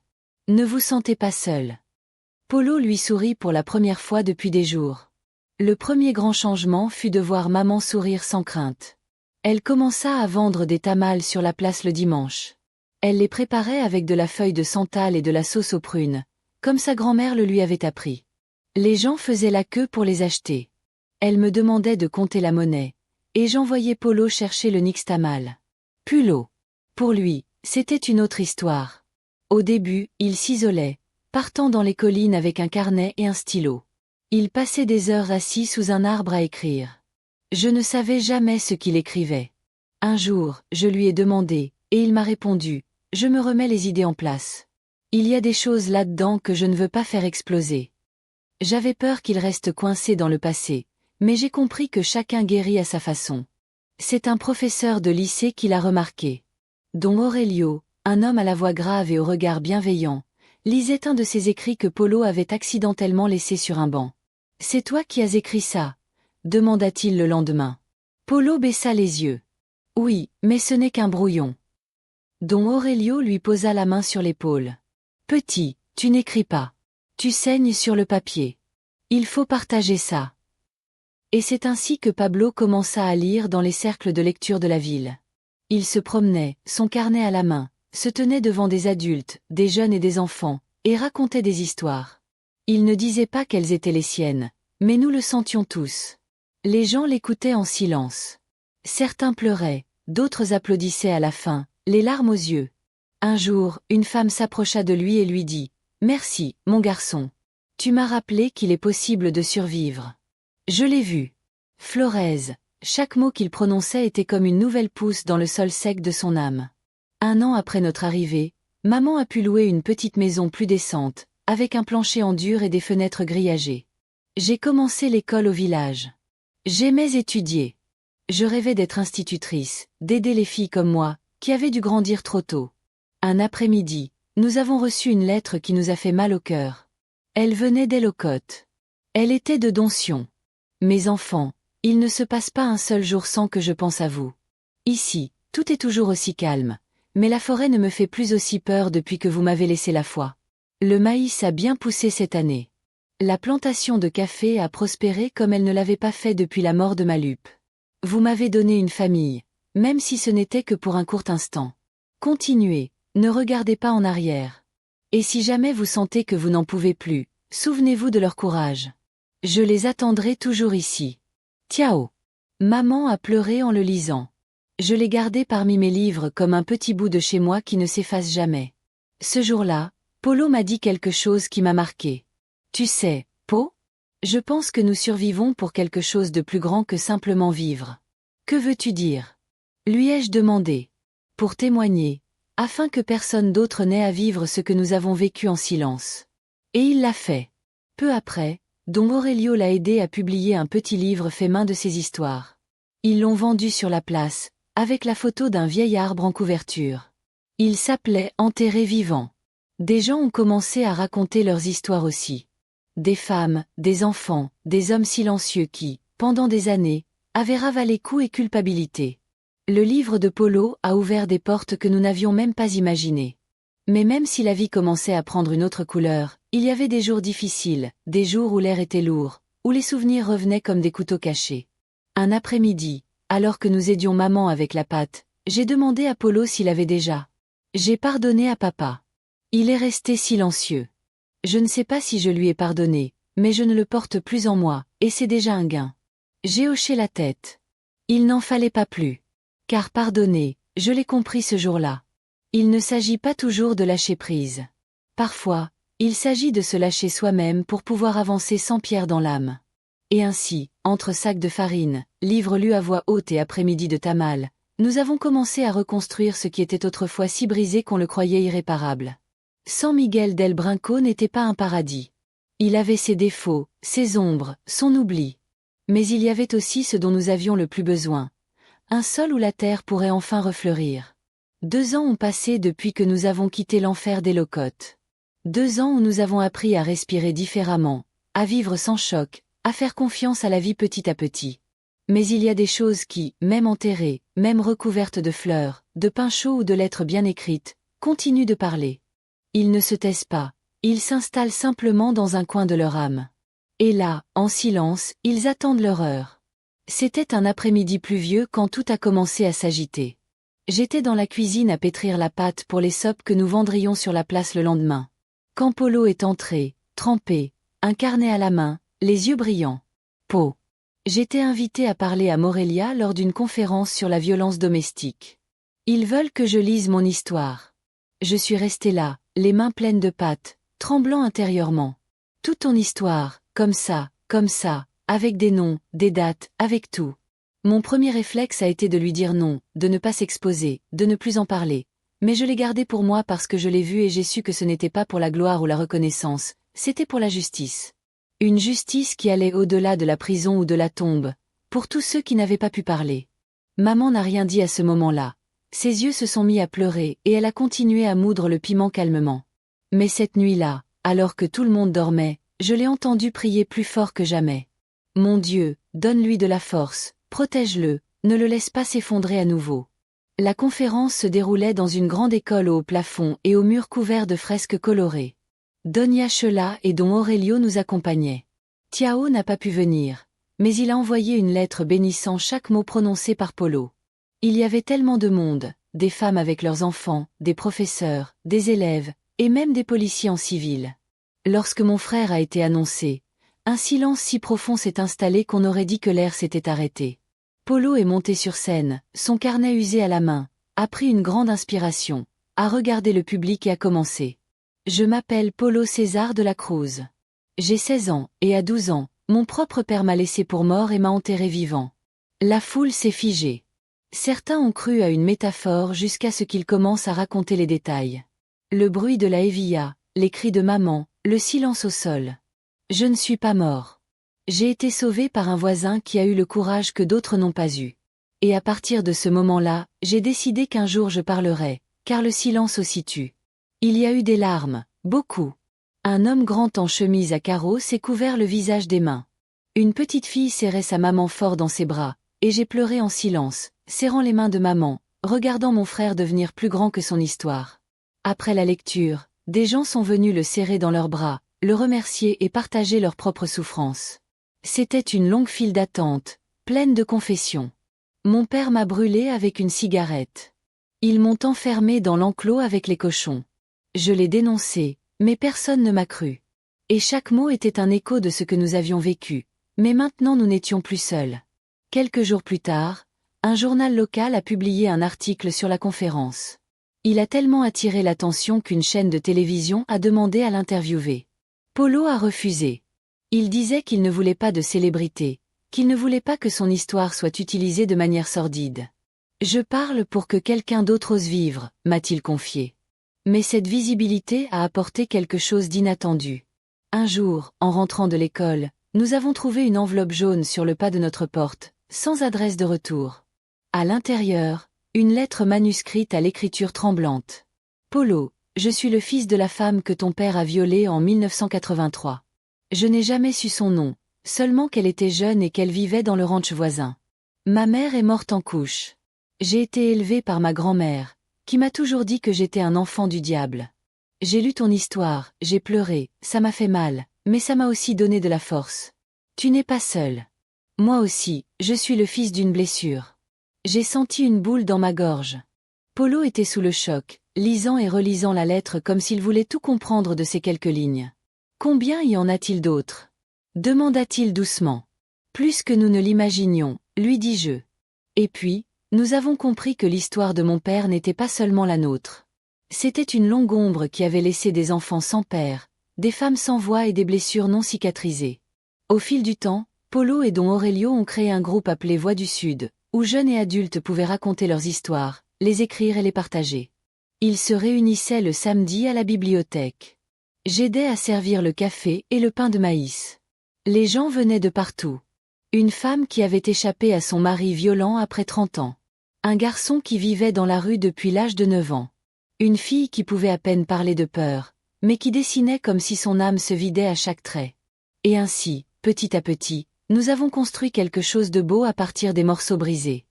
Ne vous sentez pas seul. Polo lui sourit pour la première fois depuis des jours. Le premier grand changement fut de voir maman sourire sans crainte. Elle commença à vendre des tamales sur la place le dimanche. Elle les préparait avec de la feuille de santal et de la sauce aux prunes, comme sa grand-mère le lui avait appris. Les gens faisaient la queue pour les acheter. Elle me demandait de compter la monnaie, et j'envoyais Polo chercher le nixtamal. Pulo. Pour lui, c'était une autre histoire. Au début, il s'isolait, partant dans les collines avec un carnet et un stylo. Il passait des heures assis sous un arbre à écrire. Je ne savais jamais ce qu'il écrivait. Un jour, je lui ai demandé, et il m'a répondu, « Je me remets les idées en place. Il y a des choses là-dedans que je ne veux pas faire exploser. » J'avais peur qu'il reste coincé dans le passé, mais j'ai compris que chacun guérit à sa façon. C'est un professeur de lycée qui l'a remarqué. Don Aurelio, un homme à la voix grave et au regard bienveillant, lisait un de ses écrits que Polo avait accidentellement laissé sur un banc. « C'est toi qui as écrit ça ?» demanda-t-il le lendemain. Polo baissa les yeux. « Oui, mais ce n'est qu'un brouillon. » Don Aurelio lui posa la main sur l'épaule. « Petit, tu n'écris pas. Tu saignes sur le papier. Il faut partager ça. » Et c'est ainsi que Pablo commença à lire dans les cercles de lecture de la ville. Il se promenait, son carnet à la main, se tenait devant des adultes, des jeunes et des enfants, et racontait des histoires. Il ne disait pas qu'elles étaient les siennes, mais nous le sentions tous. Les gens l'écoutaient en silence. Certains pleuraient, d'autres applaudissaient à la fin, les larmes aux yeux. Un jour, une femme s'approcha de lui et lui dit « Merci, mon garçon. Tu m'as rappelé qu'il est possible de survivre. » Je l'ai vu. Florez, chaque mot qu'il prononçait était comme une nouvelle pousse dans le sol sec de son âme. 1 an après notre arrivée, maman a pu louer une petite maison plus décente, avec un plancher en dur et des fenêtres grillagées. J'ai commencé l'école au village. J'aimais étudier. Je rêvais d'être institutrice, d'aider les filles comme moi, qui avaient dû grandir trop tôt. Un après-midi, nous avons reçu une lettre qui nous a fait mal au cœur. Elle venait d'Ellicott. Elle était de Doncion. Mes enfants, il ne se passe pas un seul jour sans que je pense à vous. Ici, tout est toujours aussi calme, mais la forêt ne me fait plus aussi peur depuis que vous m'avez laissé la foi. Le maïs a bien poussé cette année. La plantation de café a prospéré comme elle ne l'avait pas fait depuis la mort de Malup. Vous m'avez donné une famille, même si ce n'était que pour un court instant. Continuez, ne regardez pas en arrière. Et si jamais vous sentez que vous n'en pouvez plus, souvenez-vous de leur courage. Je les attendrai toujours ici. Tiao. Maman a pleuré en le lisant. Je l'ai gardé parmi mes livres comme un petit bout de chez moi qui ne s'efface jamais. Ce jour-là, Polo m'a dit quelque chose qui m'a marqué. Tu sais, Po? Je pense que nous survivons pour quelque chose de plus grand que simplement vivre. Que veux-tu dire? Lui ai-je demandé. Pour témoigner, afin que personne d'autre n'ait à vivre ce que nous avons vécu en silence. Et il l'a fait. Peu après, Don Aurelio l'a aidé à publier un petit livre fait main de ses histoires. Ils l'ont vendu sur la place, avec la photo d'un vieil arbre en couverture. Il s'appelait Enterré vivant. Des gens ont commencé à raconter leurs histoires aussi. Des femmes, des enfants, des hommes silencieux qui, pendant des années, avaient ravalé coups et culpabilité. Le livre de Polo a ouvert des portes que nous n'avions même pas imaginées. Mais même si la vie commençait à prendre une autre couleur, il y avait des jours difficiles, des jours où l'air était lourd, où les souvenirs revenaient comme des couteaux cachés. Un après-midi, alors que nous aidions maman avec la pâte, j'ai demandé à Polo s'il avait déjà. J'ai pardonné à papa. Il est resté silencieux. Je ne sais pas si je lui ai pardonné, mais je ne le porte plus en moi, et c'est déjà un gain. J'ai hoché la tête. Il n'en fallait pas plus. Car pardonner, je l'ai compris ce jour-là. Il ne s'agit pas toujours de lâcher prise. Parfois, il s'agit de se lâcher soi-même pour pouvoir avancer sans pierre dans l'âme. Et ainsi, entre sacs de farine, livres lus à voix haute et après-midi de tamal, nous avons commencé à reconstruire ce qui était autrefois si brisé qu'on le croyait irréparable. San Miguel del Brinco n'était pas un paradis. Il avait ses défauts, ses ombres, son oubli. Mais il y avait aussi ce dont nous avions le plus besoin. Un sol où la terre pourrait enfin refleurir. 2 ans ont passé depuis que nous avons quitté l'enfer d'Ellicott. 2 ans où nous avons appris à respirer différemment, à vivre sans choc, à faire confiance à la vie petit à petit. Mais il y a des choses qui, même enterrées, même recouvertes de fleurs, de pain chaud ou de lettres bien écrites, continuent de parler. Ils ne se taisent pas, ils s'installent simplement dans un coin de leur âme. Et là, en silence, ils attendent leur heure. C'était un après-midi pluvieux quand tout a commencé à s'agiter. J'étais dans la cuisine à pétrir la pâte pour les sopes que nous vendrions sur la place le lendemain. Quand Polo est entré, trempé, un carnet à la main, les yeux brillants. Po. J'étais invitée à parler à Morelia lors d'une conférence sur la violence domestique. Ils veulent que je lise mon histoire. Je suis restée là, les mains pleines de pâte, tremblant intérieurement. Toute ton histoire, comme ça, avec des noms, des dates, avec tout. Mon premier réflexe a été de lui dire non, de ne pas s'exposer, de ne plus en parler. Mais je l'ai gardé pour moi parce que je l'ai vu et j'ai su que ce n'était pas pour la gloire ou la reconnaissance, c'était pour la justice. Une justice qui allait au-delà de la prison ou de la tombe, pour tous ceux qui n'avaient pas pu parler. Maman n'a rien dit à ce moment-là. Ses yeux se sont mis à pleurer et elle a continué à moudre le piment calmement. Mais cette nuit-là, alors que tout le monde dormait, je l'ai entendu prier plus fort que jamais. Mon Dieu, donne-lui de la force, protège-le, ne le laisse pas s'effondrer à nouveau. La conférence se déroulait dans une grande école au haut plafond et aux murs couverts de fresques colorées. Doña Chela et Don Aurelio nous accompagnaient. Tiao n'a pas pu venir, mais il a envoyé une lettre bénissant chaque mot prononcé par Polo. Il y avait tellement de monde, des femmes avec leurs enfants, des professeurs, des élèves, et même des policiers en civil. Lorsque mon frère a été annoncé, un silence si profond s'est installé qu'on aurait dit que l'air s'était arrêté. Polo est monté sur scène, son carnet usé à la main, a pris une grande inspiration, a regardé le public et a commencé. Je m'appelle Polo César de la Cruz. J'ai 16 ans, et à 12 ans, mon propre père m'a laissé pour mort et m'a enterré vivant. La foule s'est figée. Certains ont cru à une métaphore jusqu'à ce qu'il commence à raconter les détails. Le bruit de la hévilla, les cris de maman, le silence au sol. Je ne suis pas mort. J'ai été sauvé par un voisin qui a eu le courage que d'autres n'ont pas eu. Et à partir de ce moment-là, j'ai décidé qu'un jour je parlerai, car le silence aussi tue. Il y a eu des larmes, beaucoup. Un homme grand en chemise à carreaux s'est couvert le visage des mains. Une petite fille serrait sa maman fort dans ses bras, et j'ai pleuré en silence, serrant les mains de maman, regardant mon frère devenir plus grand que son histoire. Après la lecture, des gens sont venus le serrer dans leurs bras, le remercier et partager leur propre souffrance. C'était une longue file d'attente, pleine de confessions. Mon père m'a brûlé avec une cigarette. Ils m'ont enfermé dans l'enclos avec les cochons. Je l'ai dénoncé, mais personne ne m'a cru. Et chaque mot était un écho de ce que nous avions vécu, mais maintenant nous n'étions plus seuls. Quelques jours plus tard, un journal local a publié un article sur la conférence. Il a tellement attiré l'attention qu'une chaîne de télévision a demandé à l'interviewer. Polo a refusé. Il disait qu'il ne voulait pas de célébrité, qu'il ne voulait pas que son histoire soit utilisée de manière sordide. Je parle pour que quelqu'un d'autre ose vivre, m'a-t-il confié. Mais cette visibilité a apporté quelque chose d'inattendu. Un jour, en rentrant de l'école, nous avons trouvé une enveloppe jaune sur le pas de notre porte, sans adresse de retour. À l'intérieur, une lettre manuscrite à l'écriture tremblante. Polo, je suis le fils de la femme que ton père a violée en 1983. Je n'ai jamais su son nom, seulement qu'elle était jeune et qu'elle vivait dans le ranch voisin. Ma mère est morte en couche. J'ai été élevée par ma grand-mère, qui m'a toujours dit que j'étais un enfant du diable. J'ai lu ton histoire, j'ai pleuré, ça m'a fait mal, mais ça m'a aussi donné de la force. Tu n'es pas seul. Moi aussi, je suis le fils d'une blessure. J'ai senti une boule dans ma gorge. Polo était sous le choc, lisant et relisant la lettre comme s'il voulait tout comprendre de ces quelques lignes. Combien y en a-t-il d'autres? Demanda-t-il doucement. Plus que nous ne l'imaginions, lui dis-je. Et puis, nous avons compris que l'histoire de mon père n'était pas seulement la nôtre. C'était une longue ombre qui avait laissé des enfants sans père, des femmes sans voix et des blessures non cicatrisées. Au fil du temps, Polo et Don Aurelio ont créé un groupe appelé Voix du Sud, où jeunes et adultes pouvaient raconter leurs histoires, les écrire et les partager. Ils se réunissaient le samedi à la bibliothèque. J'aidais à servir le café et le pain de maïs. Les gens venaient de partout. Une femme qui avait échappé à son mari violent après 30 ans. Un garçon qui vivait dans la rue depuis l'âge de 9 ans. Une fille qui pouvait à peine parler de peur, mais qui dessinait comme si son âme se vidait à chaque trait. Et ainsi, petit à petit, nous avons construit quelque chose de beau à partir des morceaux brisés.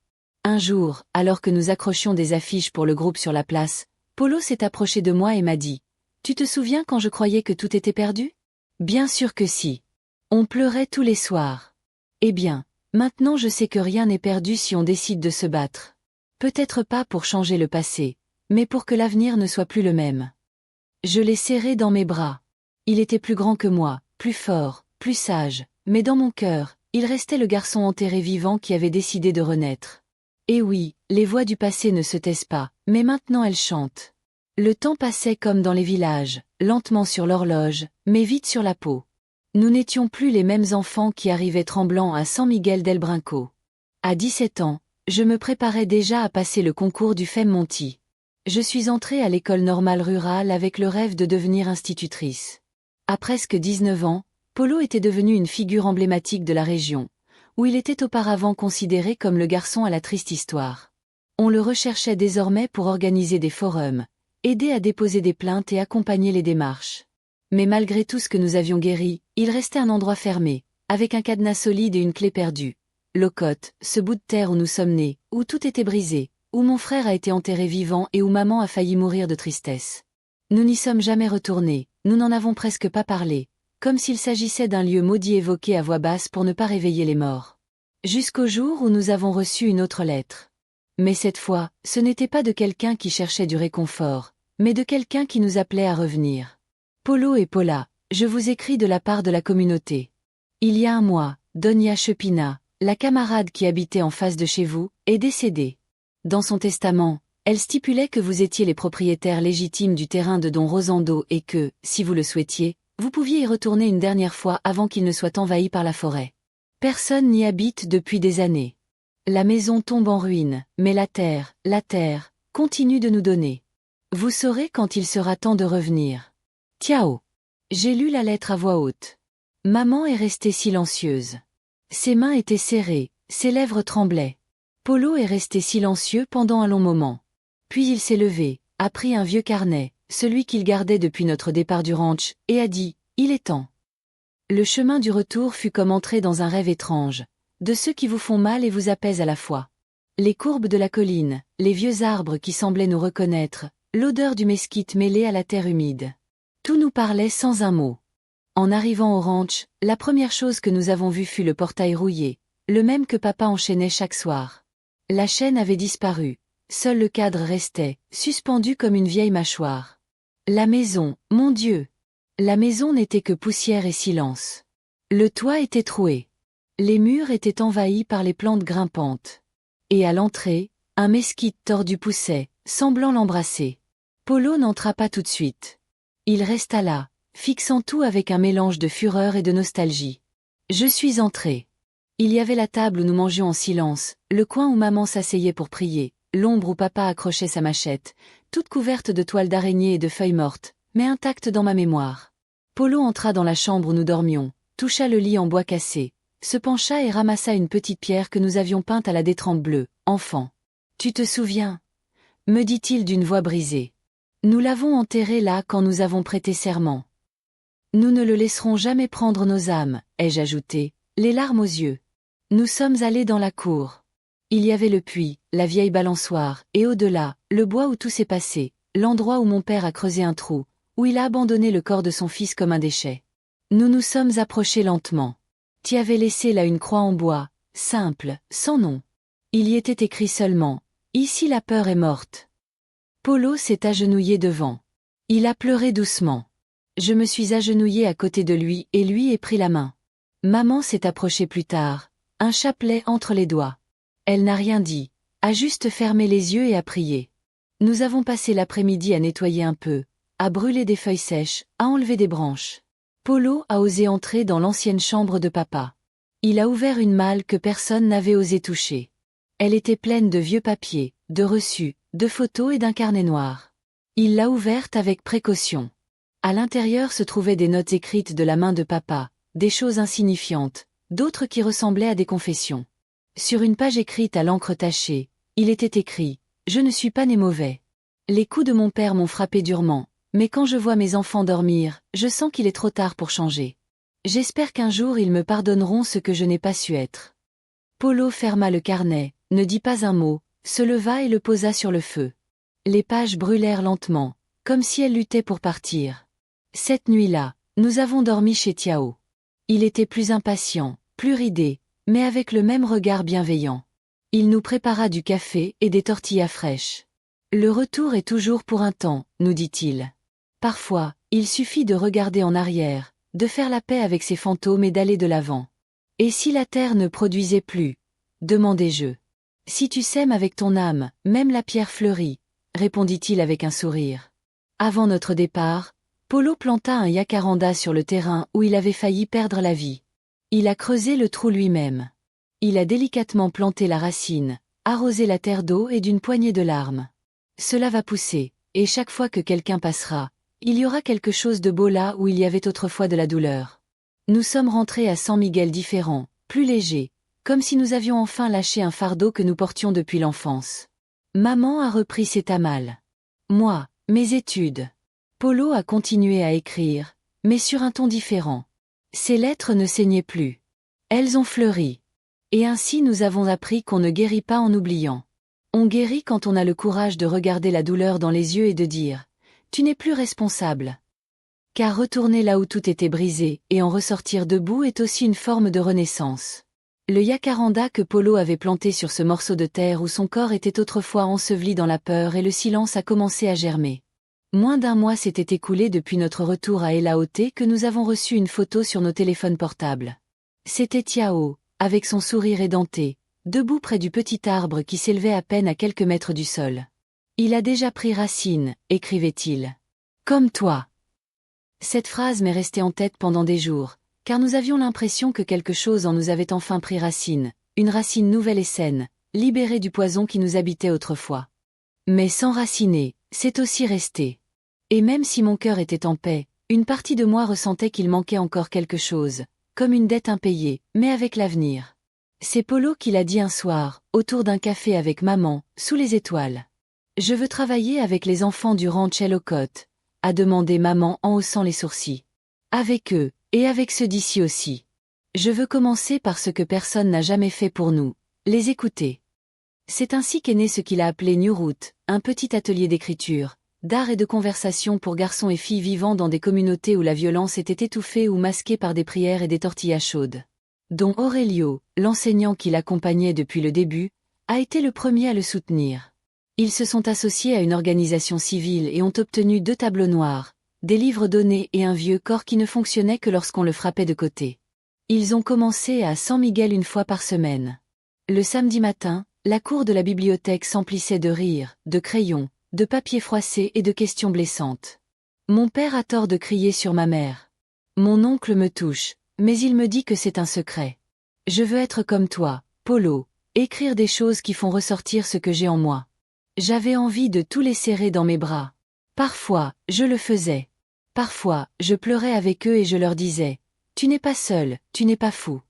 Un jour, alors que nous accrochions des affiches pour le groupe sur la place, Polo s'est approché de moi et m'a dit « Tu te souviens quand je croyais que tout était perdu ?» Bien sûr que si. On pleurait tous les soirs. Eh bien, maintenant je sais que rien n'est perdu si on décide de se battre. Peut-être pas pour changer le passé, mais pour que l'avenir ne soit plus le même. Je l'ai serré dans mes bras. Il était plus grand que moi, plus fort, plus sage, mais dans mon cœur, il restait le garçon enterré vivant qui avait décidé de renaître. Et oui, les voix du passé ne se taisent pas, mais maintenant elles chantent. Le temps passait comme dans les villages, lentement sur l'horloge, mais vite sur la peau. Nous n'étions plus les mêmes enfants qui arrivaient tremblants à San Miguel del Brinco. À 17 ans, je me préparais déjà à passer le concours du FEM-Monty. Je suis entrée à l'école normale rurale avec le rêve de devenir institutrice. À presque 19 ans, Polo était devenu une figure emblématique de la région, où il était auparavant considéré comme le garçon à la triste histoire. On le recherchait désormais pour organiser des forums, aider à déposer des plaintes et accompagner les démarches. Mais malgré tout ce que nous avions guéri, il restait un endroit fermé, avec un cadenas solide et une clé perdue. Locotte, ce bout de terre où nous sommes nés, où tout était brisé, où mon frère a été enterré vivant et où maman a failli mourir de tristesse. Nous n'y sommes jamais retournés, nous n'en avons presque pas parlé, comme s'il s'agissait d'un lieu maudit évoqué à voix basse pour ne pas réveiller les morts. Jusqu'au jour où nous avons reçu une autre lettre. Mais cette fois, ce n'était pas de quelqu'un qui cherchait du réconfort, mais de quelqu'un qui nous appelait à revenir. Polo et Paula, je vous écris de la part de la communauté. Il y a un mois, Doña Chepina, la camarade qui habitait en face de chez vous, est décédée. Dans son testament, elle stipulait que vous étiez les propriétaires légitimes du terrain de Don Rosando et que, si vous le souhaitiez, vous pouviez y retourner une dernière fois avant qu'il ne soit envahi par la forêt. Personne n'y habite depuis des années. La maison tombe en ruine, mais la terre, continue de nous donner. Vous saurez quand il sera temps de revenir. Tiao. J'ai lu la lettre à voix haute. Maman est restée silencieuse. Ses mains étaient serrées, ses lèvres tremblaient. Polo est resté silencieux pendant un long moment. Puis il s'est levé, a pris un vieux carnet, celui qu'il gardait depuis notre départ du ranch, et a dit « Il est temps ». Le chemin du retour fut comme entrer dans un rêve étrange, de ceux qui vous font mal et vous apaisent à la fois. Les courbes de la colline, les vieux arbres qui semblaient nous reconnaître, l'odeur du mesquite mêlée à la terre humide. Tout nous parlait sans un mot. En arrivant au ranch, la première chose que nous avons vue fut le portail rouillé, le même que papa enchaînait chaque soir. La chaîne avait disparu, seul le cadre restait, suspendu comme une vieille mâchoire. La maison, mon Dieu! La maison n'était que poussière et silence. Le toit était troué. Les murs étaient envahis par les plantes grimpantes. Et à l'entrée, un mesquite tordu poussait, semblant l'embrasser. Polo n'entra pas tout de suite. Il resta là, fixant tout avec un mélange de fureur et de nostalgie. Je suis entré. Il y avait la table où nous mangions en silence, le coin où maman s'asseyait pour prier, l'ombre où papa accrochait sa machette, toute couverte de toiles d'araignée et de feuilles mortes, mais intacte dans ma mémoire. Polo entra dans la chambre où nous dormions, toucha le lit en bois cassé, se pencha et ramassa une petite pierre que nous avions peinte à la détrempe bleue. « Enfant. Tu te souviens ?» me dit-il d'une voix brisée. Nous l'avons enterré là quand nous avons prêté serment. Nous ne le laisserons jamais prendre nos âmes, ai-je ajouté, les larmes aux yeux. Nous sommes allés dans la cour. Il y avait le puits, la vieille balançoire, et au-delà, le bois où tout s'est passé, l'endroit où mon père a creusé un trou, où il a abandonné le corps de son fils comme un déchet. Nous nous sommes approchés lentement. Tu avais laissé là une croix en bois, simple, sans nom. Il y était écrit seulement « Ici la peur est morte ». Polo s'est agenouillé devant. Il a pleuré doucement. Je me suis agenouillé à côté de lui et lui ai pris la main. Maman s'est approchée plus tard, un chapelet entre les doigts. Elle n'a rien dit, a juste fermé les yeux et a prié. Nous avons passé l'après-midi à nettoyer un peu, à brûler des feuilles sèches, à enlever des branches. Polo a osé entrer dans l'ancienne chambre de papa. Il a ouvert une malle que personne n'avait osé toucher. Elle était pleine de vieux papiers, de reçus, de photos et d'un carnet noir. Il l'a ouverte avec précaution. À l'intérieur se trouvaient des notes écrites de la main de papa, des choses insignifiantes, d'autres qui ressemblaient à des confessions. Sur une page écrite à l'encre tachée, il était écrit « Je ne suis pas né mauvais. Les coups de mon père m'ont frappé durement, mais quand je vois mes enfants dormir, je sens qu'il est trop tard pour changer. J'espère qu'un jour ils me pardonneront ce que je n'ai pas su être. » Polo ferma le carnet, ne dit pas un mot, se leva et le posa sur le feu. Les pages brûlèrent lentement, comme si elles luttaient pour partir. Cette nuit-là, nous avons dormi chez Tiao. Il était plus impatient, plus ridé, mais avec le même regard bienveillant. Il nous prépara du café et des tortillas fraîches. Le retour est toujours pour un temps, nous dit-il. Parfois, il suffit de regarder en arrière, de faire la paix avec ses fantômes et d'aller de l'avant. Et si la terre ne produisait plus? Demandai-je. Si tu sèmes avec ton âme, même la pierre fleurit, répondit-il avec un sourire. Avant notre départ, Polo planta un jacaranda sur le terrain où il avait failli perdre la vie. Il a creusé le trou lui-même. Il a délicatement planté la racine, arrosé la terre d'eau et d'une poignée de larmes. Cela va pousser, et chaque fois que quelqu'un passera, il y aura quelque chose de beau là où il y avait autrefois de la douleur. Nous sommes rentrés à San Miguel différents, plus légers, comme si nous avions enfin lâché un fardeau que nous portions depuis l'enfance. Maman a repris ses tamales. Moi, mes études. Polo a continué à écrire, mais sur un ton différent. Ses lettres ne saignaient plus. Elles ont fleuri. Et ainsi nous avons appris qu'on ne guérit pas en oubliant. On guérit quand on a le courage de regarder la douleur dans les yeux et de dire « Tu n'es plus responsable ». Car retourner là où tout était brisé et en ressortir debout est aussi une forme de renaissance. Le jacaranda que Polo avait planté sur ce morceau de terre où son corps était autrefois enseveli dans la peur et le silence a commencé à germer. Moins d'un mois s'était écoulé depuis notre retour à Elaoté que nous avons reçu une photo sur nos téléphones portables. C'était Tiao, avec son sourire édenté, debout près du petit arbre qui s'élevait à peine à quelques mètres du sol. Il a déjà pris racine, écrivait-il. Comme toi. Cette phrase m'est restée en tête pendant des jours, car nous avions l'impression que quelque chose en nous avait enfin pris racine, une racine nouvelle et saine, libérée du poison qui nous habitait autrefois. Mais s'enraciner, c'est aussi rester. Et même si mon cœur était en paix, une partie de moi ressentait qu'il manquait encore quelque chose, comme une dette impayée, mais avec l'avenir. C'est Polo qui l'a dit un soir, autour d'un café avec maman, sous les étoiles. Je veux travailler avec les enfants du ranch Elocott, a demandé maman en haussant les sourcils. Avec eux, et avec ceux d'ici aussi. Je veux commencer par ce que personne n'a jamais fait pour nous, les écouter. C'est ainsi qu'est né ce qu'il a appelé New Route, un petit atelier d'écriture, d'art et de conversation pour garçons et filles vivant dans des communautés où la violence était étouffée ou masquée par des prières et des tortillas chaudes. Dont Aurelio, l'enseignant qui l'accompagnait depuis le début, a été le premier à le soutenir. Ils se sont associés à une organisation civile et ont obtenu 2 tableaux noirs, des livres donnés et un vieux corps qui ne fonctionnait que lorsqu'on le frappait de côté. Ils ont commencé à San Miguel une fois par semaine. Le samedi matin, la cour de la bibliothèque s'emplissait de rires, de crayons, de papier froissé et de questions blessantes. Mon père a tort de crier sur ma mère. Mon oncle me touche, mais il me dit que c'est un secret. Je veux être comme toi, Polo, écrire des choses qui font ressortir ce que j'ai en moi. J'avais envie de tous les serrer dans mes bras. Parfois, je le faisais. Parfois, je pleurais avec eux et je leur disais, « Tu n'es pas seul, tu n'es pas fou. »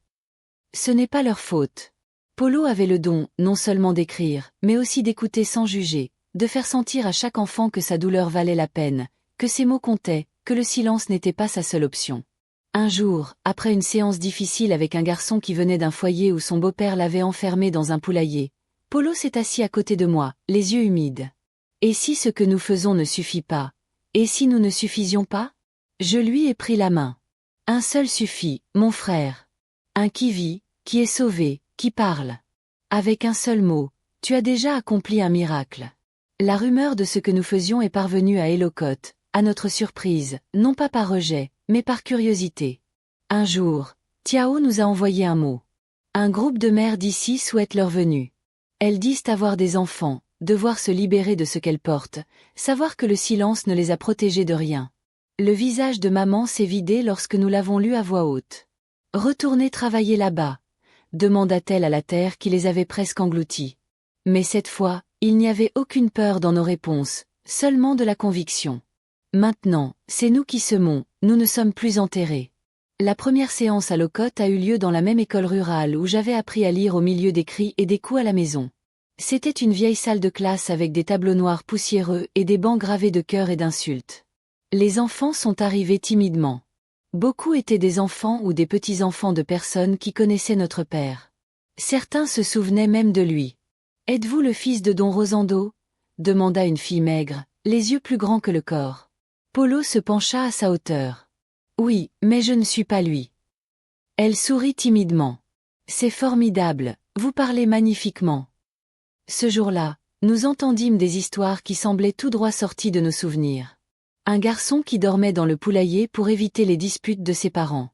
Ce n'est pas leur faute. Polo avait le don, non seulement d'écrire, mais aussi d'écouter sans juger, de faire sentir à chaque enfant que sa douleur valait la peine, que ses mots comptaient, que le silence n'était pas sa seule option. Un jour, après une séance difficile avec un garçon qui venait d'un foyer où son beau-père l'avait enfermé dans un poulailler, Polo s'est assis à côté de moi, les yeux humides. Et si ce que nous faisons ne suffit pas? Et si nous ne suffisions pas? Je lui ai pris la main. Un seul suffit, mon frère. Un qui vit, qui est sauvé, qui parle. Avec un seul mot, tu as déjà accompli un miracle. La rumeur de ce que nous faisions est parvenue à Elocott, à notre surprise, non pas par rejet, mais par curiosité. Un jour, Tiao nous a envoyé un mot. Un groupe de mères d'ici souhaite leur venue. Elles disent avoir des enfants, devoir se libérer de ce qu'elles portent, savoir que le silence ne les a protégées de rien. Le visage de maman s'est vidé lorsque nous l'avons lu à voix haute. « Retournez travailler là-bas », demanda-t-elle à la terre qui les avait presque engloutis. Mais cette fois, il n'y avait aucune peur dans nos réponses, seulement de la conviction. Maintenant, c'est nous qui semons, nous ne sommes plus enterrés. La première séance à Elocott a eu lieu dans la même école rurale où j'avais appris à lire au milieu des cris et des coups à la maison. C'était une vieille salle de classe avec des tableaux noirs poussiéreux et des bancs gravés de cœurs et d'insultes. Les enfants sont arrivés timidement. Beaucoup étaient des enfants ou des petits-enfants de personnes qui connaissaient notre père. Certains se souvenaient même de lui. « Êtes-vous le fils de Don Rosando ?» demanda une fille maigre, les yeux plus grands que le corps. Polo se pencha à sa hauteur. « Oui, mais je ne suis pas lui. » Elle sourit timidement. « C'est formidable, vous parlez magnifiquement. » Ce jour-là, nous entendîmes des histoires qui semblaient tout droit sorties de nos souvenirs. Un garçon qui dormait dans le poulailler pour éviter les disputes de ses parents.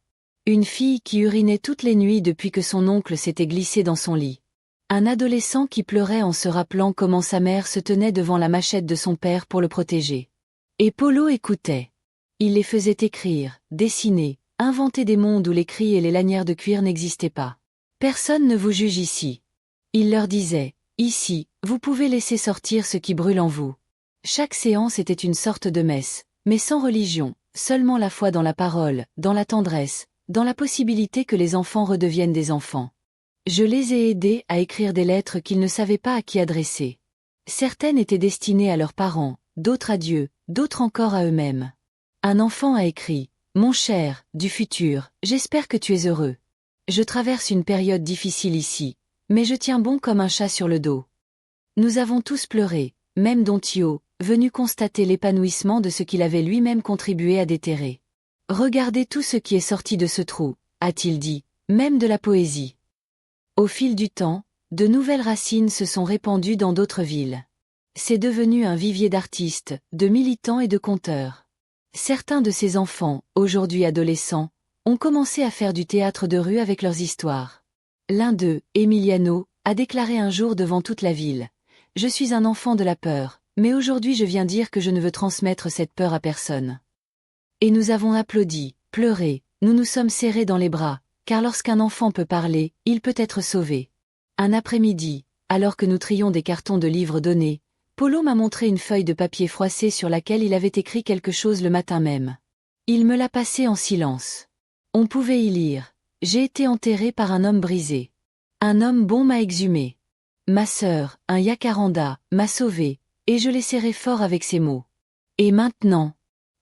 Une fille qui urinait toutes les nuits depuis que son oncle s'était glissé dans son lit. Un adolescent qui pleurait en se rappelant comment sa mère se tenait devant la machette de son père pour le protéger. Et Polo écoutait. Il les faisait écrire, dessiner, inventer des mondes où les cris et les lanières de cuir n'existaient pas. Personne ne vous juge ici. Il leur disait, ici, vous pouvez laisser sortir ce qui brûle en vous. Chaque séance était une sorte de messe, mais sans religion, seulement la foi dans la parole, dans la tendresse, dans la possibilité que les enfants redeviennent des enfants. Je les ai aidés à écrire des lettres qu'ils ne savaient pas à qui adresser. Certaines étaient destinées à leurs parents, d'autres à Dieu, d'autres encore à eux-mêmes. Un enfant a écrit « Mon cher, du futur, j'espère que tu es heureux. Je traverse une période difficile ici, mais je tiens bon comme un chat sur le dos. » Nous avons tous pleuré, même Don Tio, venu constater l'épanouissement de ce qu'il avait lui-même contribué à déterrer. « Regardez tout ce qui est sorti de ce trou, a-t-il dit, même de la poésie. Au fil du temps, de nouvelles racines se sont répandues dans d'autres villes. C'est devenu un vivier d'artistes, de militants et de conteurs. Certains de ces enfants, aujourd'hui adolescents, ont commencé à faire du théâtre de rue avec leurs histoires. L'un d'eux, Emiliano, a déclaré un jour devant toute la ville: « Je suis un enfant de la peur, mais aujourd'hui je viens dire que je ne veux transmettre cette peur à personne. » Et nous avons applaudi, pleuré, nous nous sommes serrés dans les bras, car lorsqu'un enfant peut parler, il peut être sauvé. Un après-midi, alors que nous trions des cartons de livres donnés, Polo m'a montré une feuille de papier froissée sur laquelle il avait écrit quelque chose le matin même. Il me l'a passé en silence. On pouvait y lire: « J'ai été enterré par un homme brisé. Un homme bon m'a exhumé. Ma sœur, un yacaranda, m'a sauvé, et je l'ai serré fort avec ces mots. Et maintenant ?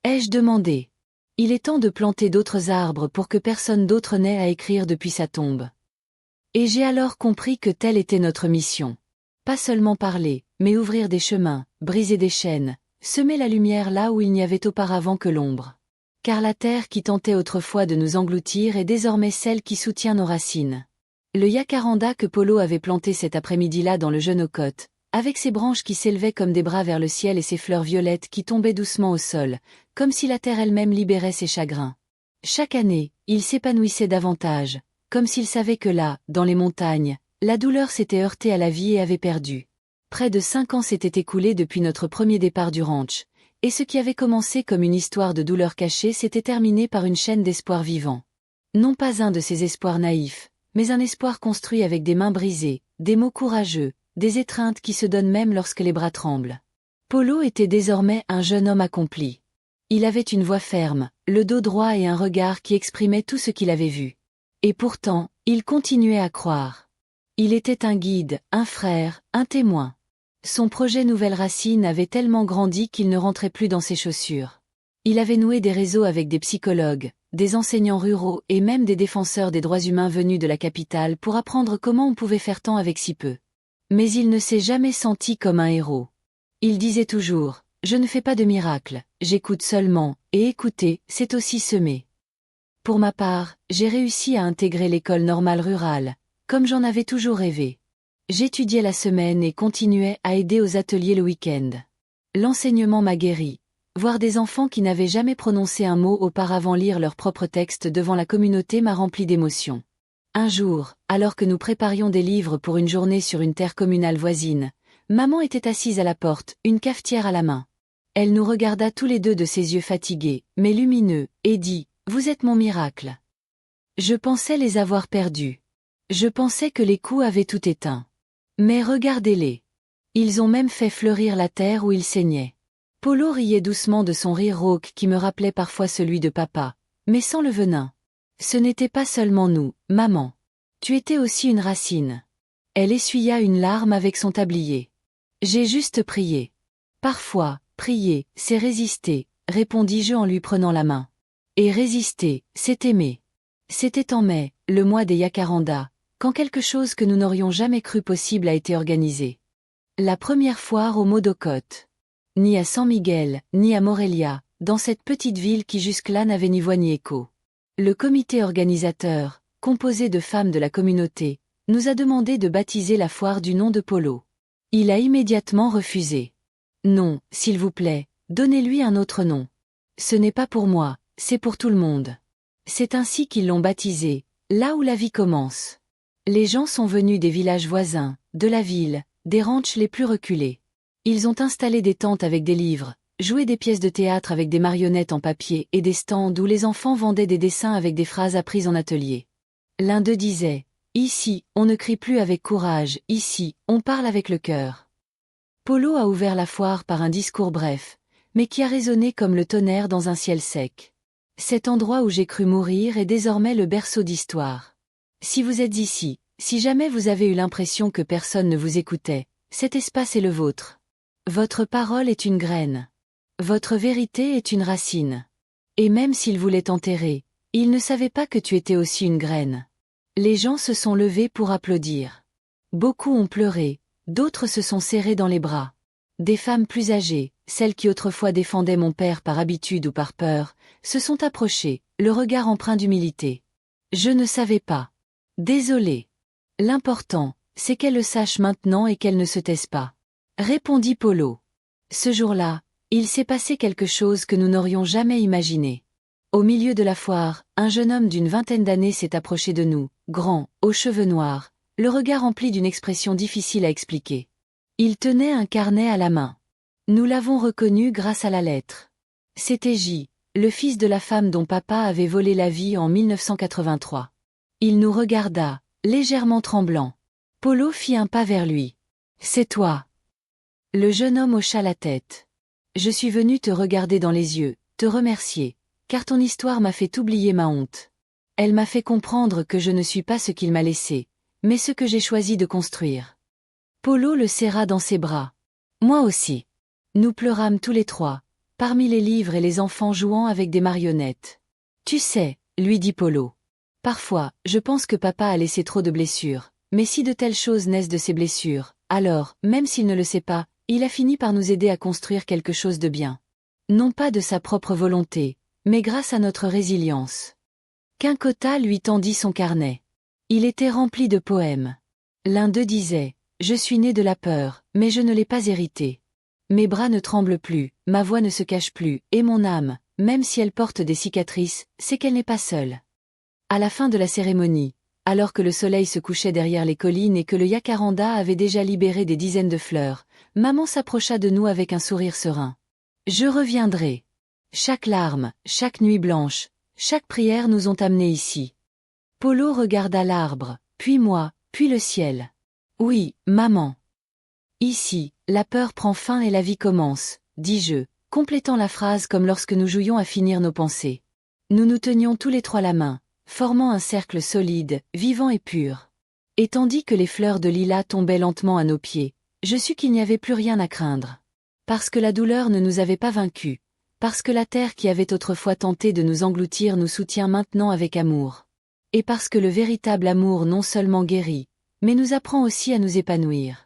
Ai-je demandé. Il est temps de planter d'autres arbres pour que personne d'autre n'ait à écrire depuis sa tombe. » Et j'ai alors compris que telle était notre mission. Pas seulement parler, mais ouvrir des chemins, briser des chaînes, semer la lumière là où il n'y avait auparavant que l'ombre. Car la terre qui tentait autrefois de nous engloutir est désormais celle qui soutient nos racines. Le yacaranda que Polo avait planté cet après-midi-là dans le Genocote, avec ses branches qui s'élevaient comme des bras vers le ciel et ses fleurs violettes qui tombaient doucement au sol, comme si la terre elle-même libérait ses chagrins. Chaque année, il s'épanouissait davantage, comme s'il savait que là, dans les montagnes, la douleur s'était heurtée à la vie et avait perdu. Près de 5 ans s'étaient écoulés depuis notre premier départ du ranch, et ce qui avait commencé comme une histoire de douleur cachée s'était terminé par une chaîne d'espoir vivant. Non pas un de ces espoirs naïfs, mais un espoir construit avec des mains brisées, des mots courageux, des étreintes qui se donnent même lorsque les bras tremblent. Polo était désormais un jeune homme accompli. Il avait une voix ferme, le dos droit et un regard qui exprimait tout ce qu'il avait vu. Et pourtant, il continuait à croire. Il était un guide, un frère, un témoin. Son projet Nouvelle Racine avait tellement grandi qu'il ne rentrait plus dans ses chaussures. Il avait noué des réseaux avec des psychologues, des enseignants ruraux et même des défenseurs des droits humains venus de la capitale pour apprendre comment on pouvait faire tant avec si peu. Mais il ne s'est jamais senti comme un héros. Il disait toujours: « Je ne fais pas de miracle, j'écoute seulement, et écouter, c'est aussi semer. » Pour ma part, j'ai réussi à intégrer l'école normale rurale, comme j'en avais toujours rêvé. J'étudiais la semaine et continuais à aider aux ateliers le week-end. L'enseignement m'a guéri. Voir des enfants qui n'avaient jamais prononcé un mot auparavant lire leur propre texte devant la communauté m'a rempli d'émotion. Un jour, alors que nous préparions des livres pour une journée sur une terre communale voisine, maman était assise à la porte, une cafetière à la main. Elle nous regarda tous les deux de ses yeux fatigués, mais lumineux, et dit: « Vous êtes mon miracle. » Je pensais les avoir perdus. Je pensais que les coups avaient tout éteint. Mais regardez-les. Ils ont même fait fleurir la terre où ils saignaient. Polo riait doucement de son rire rauque qui me rappelait parfois celui de papa, mais sans le venin. Ce n'était pas seulement nous, maman. Tu étais aussi une racine. Elle essuya une larme avec son tablier. J'ai juste prié. Parfois, prier, c'est résister, répondis-je en lui prenant la main. Et résister, c'est aimer. C'était en mai, le mois des yacarandas, quand quelque chose que nous n'aurions jamais cru possible a été organisé. La première foire au Modocote. Ni à San Miguel, ni à Morelia, dans cette petite ville qui jusque-là n'avait ni voix ni écho. Le comité organisateur, composé de femmes de la communauté, nous a demandé de baptiser la foire du nom de Polo. Il a immédiatement refusé. Non, s'il vous plaît, donnez-lui un autre nom. Ce n'est pas pour moi, c'est pour tout le monde. C'est ainsi qu'ils l'ont baptisé, là où la vie commence. Les gens sont venus des villages voisins, de la ville, des ranchs les plus reculés. Ils ont installé des tentes avec des livres, joué des pièces de théâtre avec des marionnettes en papier et des stands où les enfants vendaient des dessins avec des phrases apprises en atelier. L'un d'eux disait: « Ici, on ne crie plus avec courage, ici, on parle avec le cœur. » Polo a ouvert la foire par un discours bref, mais qui a résonné comme le tonnerre dans un ciel sec. Cet endroit où j'ai cru mourir est désormais le berceau d'histoire. Si vous êtes ici, si jamais vous avez eu l'impression que personne ne vous écoutait, cet espace est le vôtre. Votre parole est une graine. Votre vérité est une racine. Et même s'il voulait t'enterrer, il ne savait pas que tu étais aussi une graine. Les gens se sont levés pour applaudir. Beaucoup ont pleuré, d'autres se sont serrés dans les bras. Des femmes plus âgées, celles qui autrefois défendaient mon père par habitude ou par peur, se sont approchées, le regard empreint d'humilité. Je ne savais pas. Désolé. L'important, c'est qu'elle le sache maintenant et qu'elle ne se taise pas. Répondit Polo. Ce jour-là, il s'est passé quelque chose que nous n'aurions jamais imaginé. Au milieu de la foire, un jeune homme d'une vingtaine d'années s'est approché de nous, grand, aux cheveux noirs, le regard rempli d'une expression difficile à expliquer. Il tenait un carnet à la main. Nous l'avons reconnu grâce à la lettre. C'était J, le fils de la femme dont papa avait volé la vie en 1983. Il nous regarda, légèrement tremblant. Polo fit un pas vers lui. « C'est toi. » Le jeune homme hocha la tête. « Je suis venu te regarder dans les yeux, te remercier, car ton histoire m'a fait oublier ma honte. Elle m'a fait comprendre que je ne suis pas ce qu'il m'a laissé, mais ce que j'ai choisi de construire. » Polo le serra dans ses bras. Moi aussi. Nous pleurâmes tous les trois, parmi les livres et les enfants jouant avec des marionnettes. Tu sais, lui dit Polo. Parfois, je pense que papa a laissé trop de blessures, mais si de telles choses naissent de ces blessures, alors, même s'il ne le sait pas, il a fini par nous aider à construire quelque chose de bien. Non pas de sa propre volonté, mais grâce à notre résilience. Quincota lui tendit son carnet. Il était rempli de poèmes. L'un d'eux disait « Je suis né de la peur, mais je ne l'ai pas hérité. Mes bras ne tremblent plus, ma voix ne se cache plus, et mon âme, même si elle porte des cicatrices, c'est qu'elle n'est pas seule. » À la fin de la cérémonie, alors que le soleil se couchait derrière les collines et que le jacaranda avait déjà libéré des dizaines de fleurs, maman s'approcha de nous avec un sourire serein. « Je reviendrai. Chaque larme, chaque nuit blanche, chaque prière nous ont amenés ici. » Polo regarda l'arbre, puis moi, puis le ciel. « Oui, maman. » Ici, la peur prend fin et la vie commence, dis-je, complétant la phrase comme lorsque nous jouions à finir nos pensées. Nous nous tenions tous les trois la main, formant un cercle solide, vivant et pur. Et tandis que les fleurs de lilas tombaient lentement à nos pieds, je sus qu'il n'y avait plus rien à craindre. Parce que la douleur ne nous avait pas vaincus, parce que la terre qui avait autrefois tenté de nous engloutir nous soutient maintenant avec amour. Et parce que le véritable amour non seulement guérit, mais nous apprend aussi à nous épanouir.